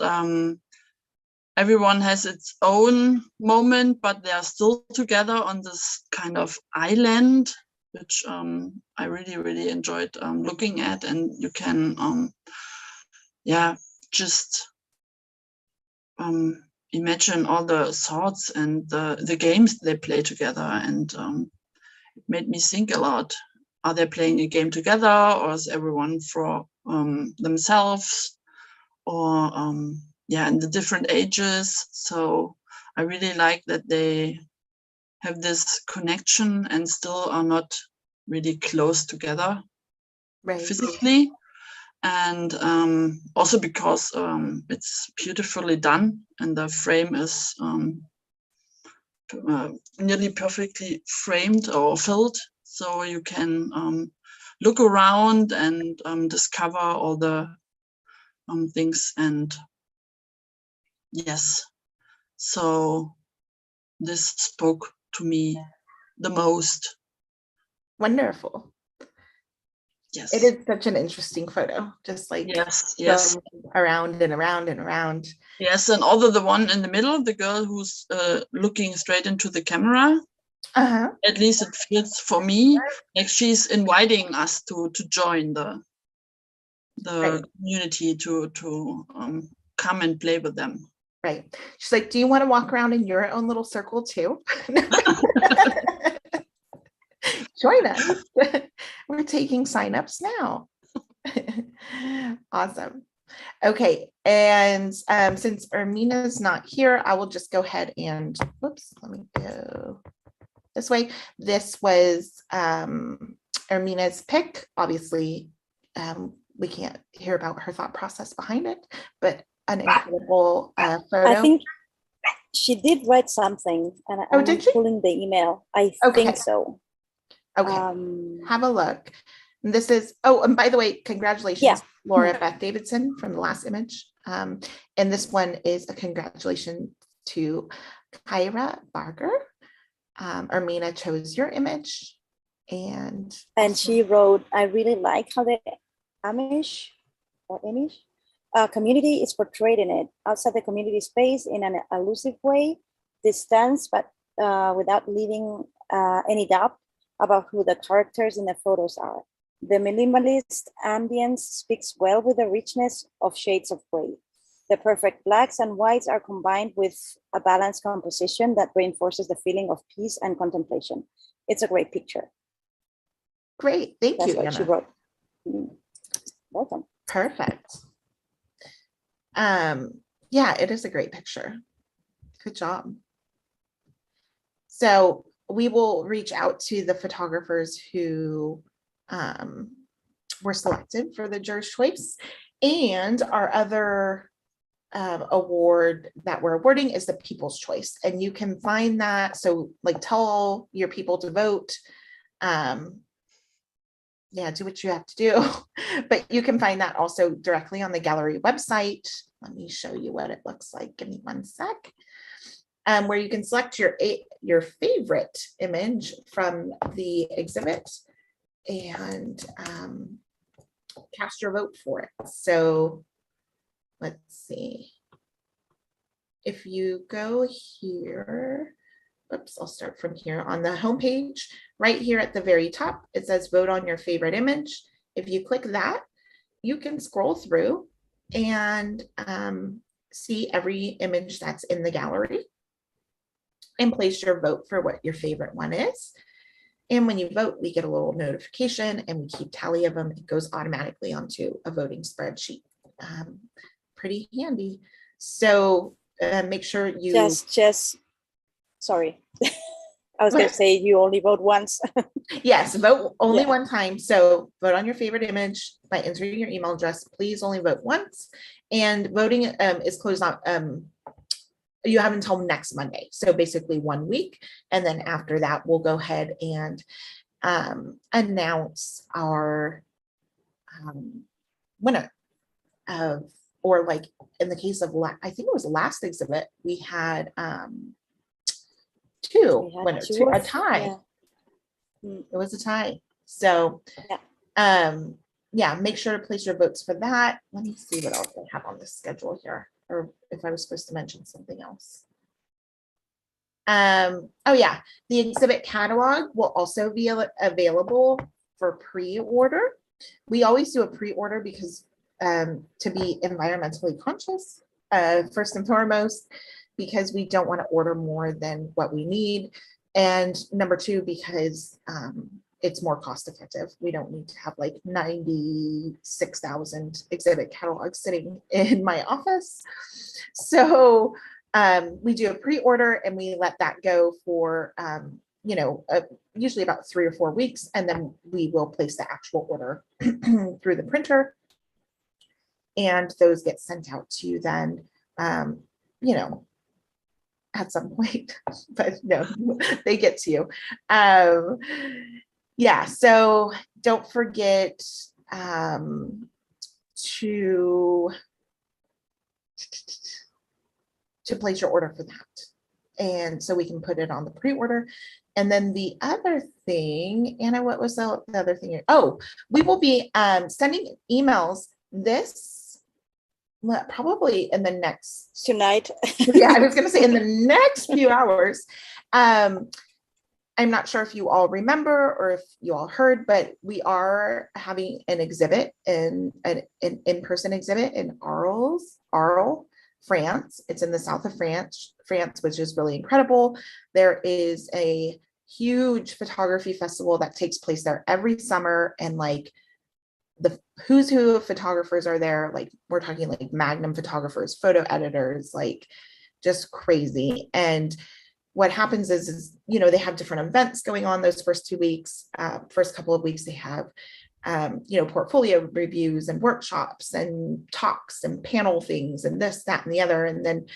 everyone has its own moment, but they are still together on this kind of island, which I really, really enjoyed looking at. And you can, just imagine all the thoughts and the games they play together. And it made me think a lot. Are they playing a game together, or is everyone for themselves, or in the different ages? So I really like that they have this connection and still are not really close together physically. And also because it's beautifully done, and the frame is nearly perfectly framed or filled, so you can look around and discover all the things. And yes, so this spoke to me the most. Wonderful. Yes, it is such an interesting photo, just like yes, around and around and around. Yes, and although the one in the middle, the girl who's looking straight into the camera, at least it feels for me like she's inviting us to join the community, to come and play with them. Right. She's like, do you want to walk around in your own little circle too? Join us. We're taking signups now. Awesome. Okay, and since Ermina's not here, I will just go ahead and, whoops, let me go this way. This was Ermina's pick. Obviously, we can't hear about her thought process behind it, but an incredible photo. I think she did write something, and I'm pulling the email. I think so. Okay, have a look. And this is, oh, and by the way, congratulations, Laura Beth Davidson from the last image. And this one is a congratulations to Kyra Barger. Ermina chose your image. And she wrote, I really like how the Amish community is portrayed in it. Outside the community space in an elusive way, distance, but without leaving any doubt about who the characters in the photos are. The minimalist ambience speaks well with the richness of shades of gray. The perfect blacks and whites are combined with a balanced composition that reinforces the feeling of peace and contemplation. It's a great picture. Great, thank you, That's what she wrote. Welcome. Perfect. Yeah, it is a great picture. Good job. So we will reach out to the photographers who were selected for the Jurors' Choice, and our other award that we're awarding is the People's Choice, and you can find that. So like, tell your people to vote. Yeah, do what you have to do, but you can find that also directly on the gallery website. Let me show you what it looks like. Give me one sec. Where you can select your favorite image from the exhibit and cast your vote for it. So let's see. If you go here, oops, I'll start from here on the homepage. Right here at the very top, it says vote on your favorite image. If you click that, you can scroll through and see every image that's in the gallery and place your vote for what your favorite one is. And when you vote, we get a little notification and we keep tally of them. It goes automatically onto a voting spreadsheet. Pretty handy. So make sure you just sorry. I was going to say you only vote once. Yes, vote only Yeah. one time. So vote on your favorite image by entering your email address. Please only vote once. And voting is closed on, you have until next Monday. So basically 1 week. And then after that, we'll go ahead and announce our winner of, or like in the case of, I think it was the last exhibit, we had two We had winners, two a of- tie. yeah. Mm. It was a tie. So yeah, make sure to place your votes for that. Let me see what else I have on the schedule here, or if I was supposed to mention something else. Oh yeah, the exhibit catalog will also be available for pre-order. We always do a pre-order because to be environmentally conscious, first and foremost, because we don't want to order more than what we need. And number two, because it's more cost effective. We don't need to have like 96,000 exhibit catalogs sitting in my office. So we do a pre-order and we let that go for, you know, usually about 3 or 4 weeks. And then we will place the actual order through the printer. And those get sent out to you then, you know, at some point, but no, they get to you. Yeah, so don't forget to place your order for that. And so we can put it on the pre-order. And then the other thing, Anna, what was the other thing? Oh, we will be sending emails this, probably in the next tonight. Yeah, I was going to say in the next few hours. I'm not sure if you all remember or if you all heard, but we are having an exhibit, an in-person exhibit in Arles, France. It's in the south of France, which is really incredible. There is a huge photography festival that takes place there every summer, and like the who's who of photographers are there. Like we're talking like Magnum photographers, photo editors, like just crazy. And what happens is, you know, they have different events going on those first 2 weeks. First couple of weeks, they have, you know, portfolio reviews and workshops and talks and panel things and this, that, and the other. And then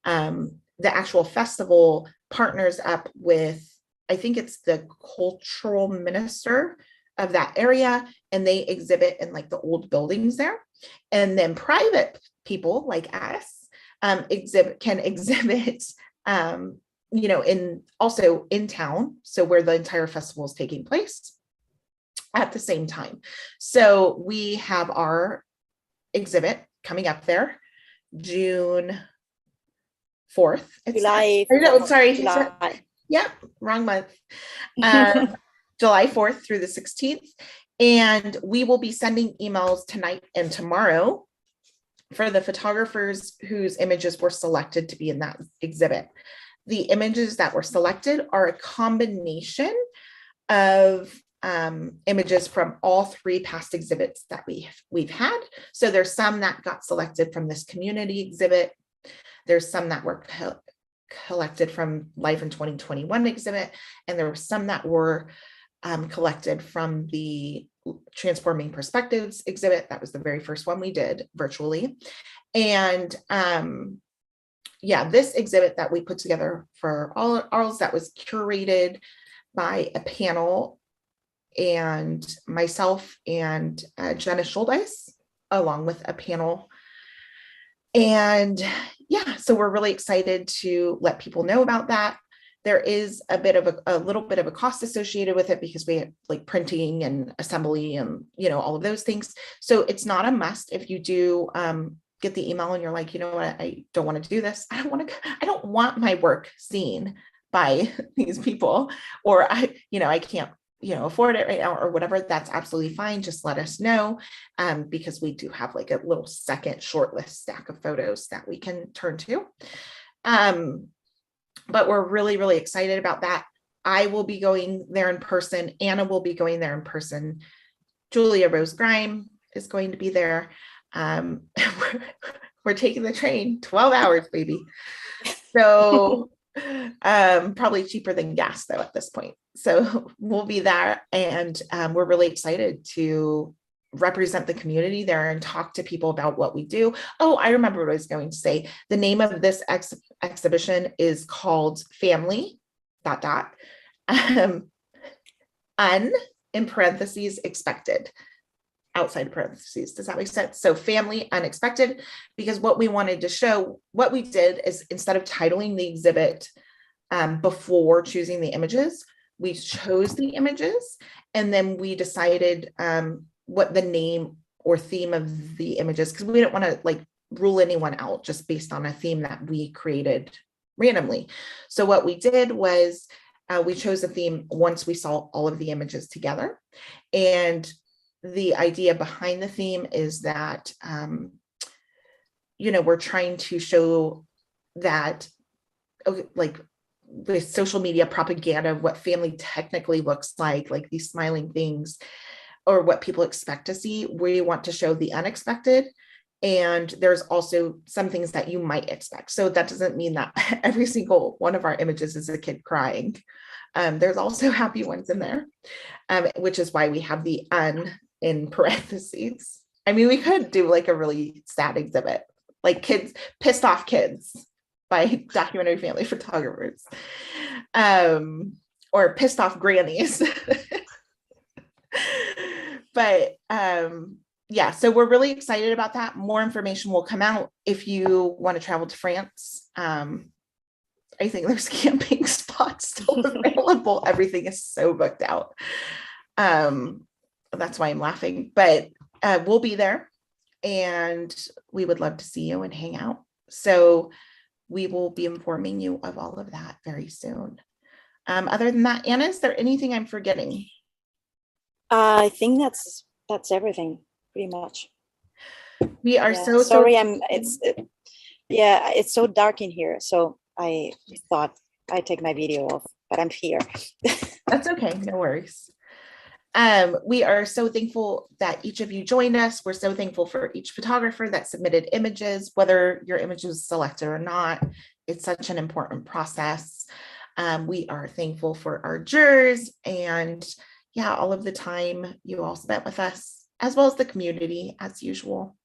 the actual festival partners up with, I think it's the cultural minister of that area, and they exhibit in like the old buildings there. And then private people like us can exhibit you know, also in town, so where the entire festival is taking place at the same time. So we have our exhibit coming up there, June 4th. July. Sorry. July. Yep, wrong month. July 4th through the 16th. And we will be sending emails tonight and tomorrow for the photographers whose images were selected to be in that exhibit. The images that were selected are a combination of images from all 3 past exhibits that we've had. So there's some that got selected from this community exhibit. There's some that were collected from Life in 2021 exhibit, and there were some that were collected from the Transforming Perspectives exhibit. That was the very first one we did virtually. And yeah, this exhibit that we put together for Arles, that was curated by a panel, and myself and Jenna Schuldeis, along with a panel. And yeah, so we're really excited to let people know about that. There is a little bit of a cost associated with it because we have like printing and assembly and, you know, all of those things. So it's not a must. If you do get the email and you're like, you know what, I don't want to do this. I don't want my work seen by these people, or I can't, you know, afford it right now or whatever. That's absolutely fine. Just let us know, because we do have like a little second shortlist stack of photos that we can turn to. But we're really, really excited about that. I will be going there in person. Anna will be going there in person. Julia Rose Grime is going to be there. We're taking the train, 12 hours, baby. So Probably cheaper than gas though at this point. So we'll be there, and we're really excited to represent the community there and talk to people about what we do. Oh, I remember what I was going to say. The name of this exhibition is called Family ... Un in parentheses expected, outside parentheses. Does that make sense? So Family Unexpected, because what we wanted to show, what we did is instead of titling the exhibit before choosing the images, we chose the images and then we decided what the name or theme of the images, because we didn't want to like rule anyone out just based on a theme that we created randomly. So what we did was we chose a theme once we saw all of the images together. And the idea behind the theme is that, we're trying to show that, like with social media propaganda, what family technically looks like these smiling things, or what people expect to see, we want to show the unexpected. And there's also some things that you might expect. So that doesn't mean that every single one of our images is a kid crying. There's also happy ones in there, which is why we have the un in parentheses. I mean, we could do like a really sad exhibit, like kids, pissed off kids by documentary family photographers, or pissed off grannies. But yeah, so we're really excited about that. More information will come out if you want to travel to France. I think there's camping spots still available. Everything is so booked out. That's why I'm laughing, but we'll be there and we would love to see you and hang out. So we will be informing you of all of that very soon. Other than that, Anna, is there anything I'm forgetting? I think that's everything pretty much. We are so sorry. It's so dark in here. So I thought I'd take my video off, but I'm here. That's okay. No worries. We are so thankful that each of you joined us. We're so thankful for each photographer that submitted images, whether your image was selected or not. It's such an important process. We are thankful for our jurors and all of the time you all spent with us, as well as the community as usual.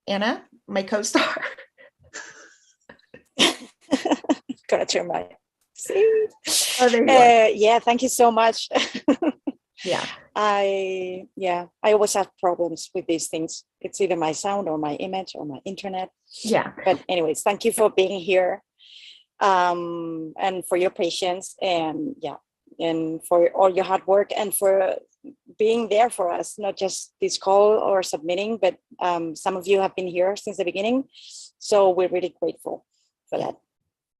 Anna, my co-star. Gotta turn my seat. Oh, there you are. Yeah, thank you so much. Yeah. I always have problems with these things. It's either my sound or my image or my internet. Yeah. But anyways, thank you for being here, and for your patience, and for all your hard work, and for being there for us, not just this call or submitting, but some of you have been here since the beginning. So we're really grateful for that.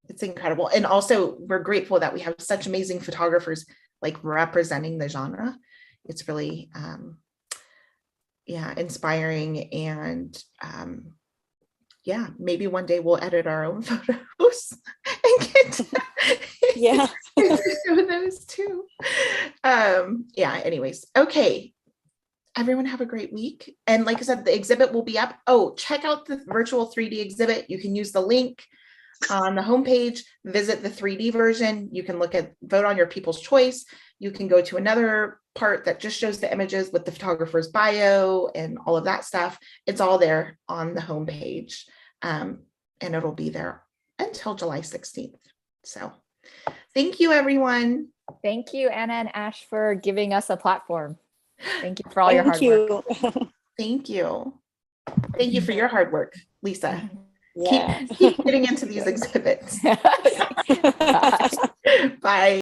It's incredible. And also we're grateful that we have such amazing photographers like representing the genre. It's really inspiring, and maybe one day we'll edit our own photos and get to show those too. Anyways, okay, everyone have a great week. And like I said, the exhibit will be up. Oh, check out the virtual 3D exhibit. You can use the link on the homepage, visit the 3D version. You can vote on your people's choice. You can go to another part that just shows the images with the photographer's bio and all of that stuff. It's all there on the homepage, and it'll be there until July 16th. So thank you, everyone. Thank you, Anna and Ash, for giving us a platform. Thank you for all your hard work. Thank you. Thank you for your hard work, Lisa. Yeah. Keep getting into these exhibits. Bye.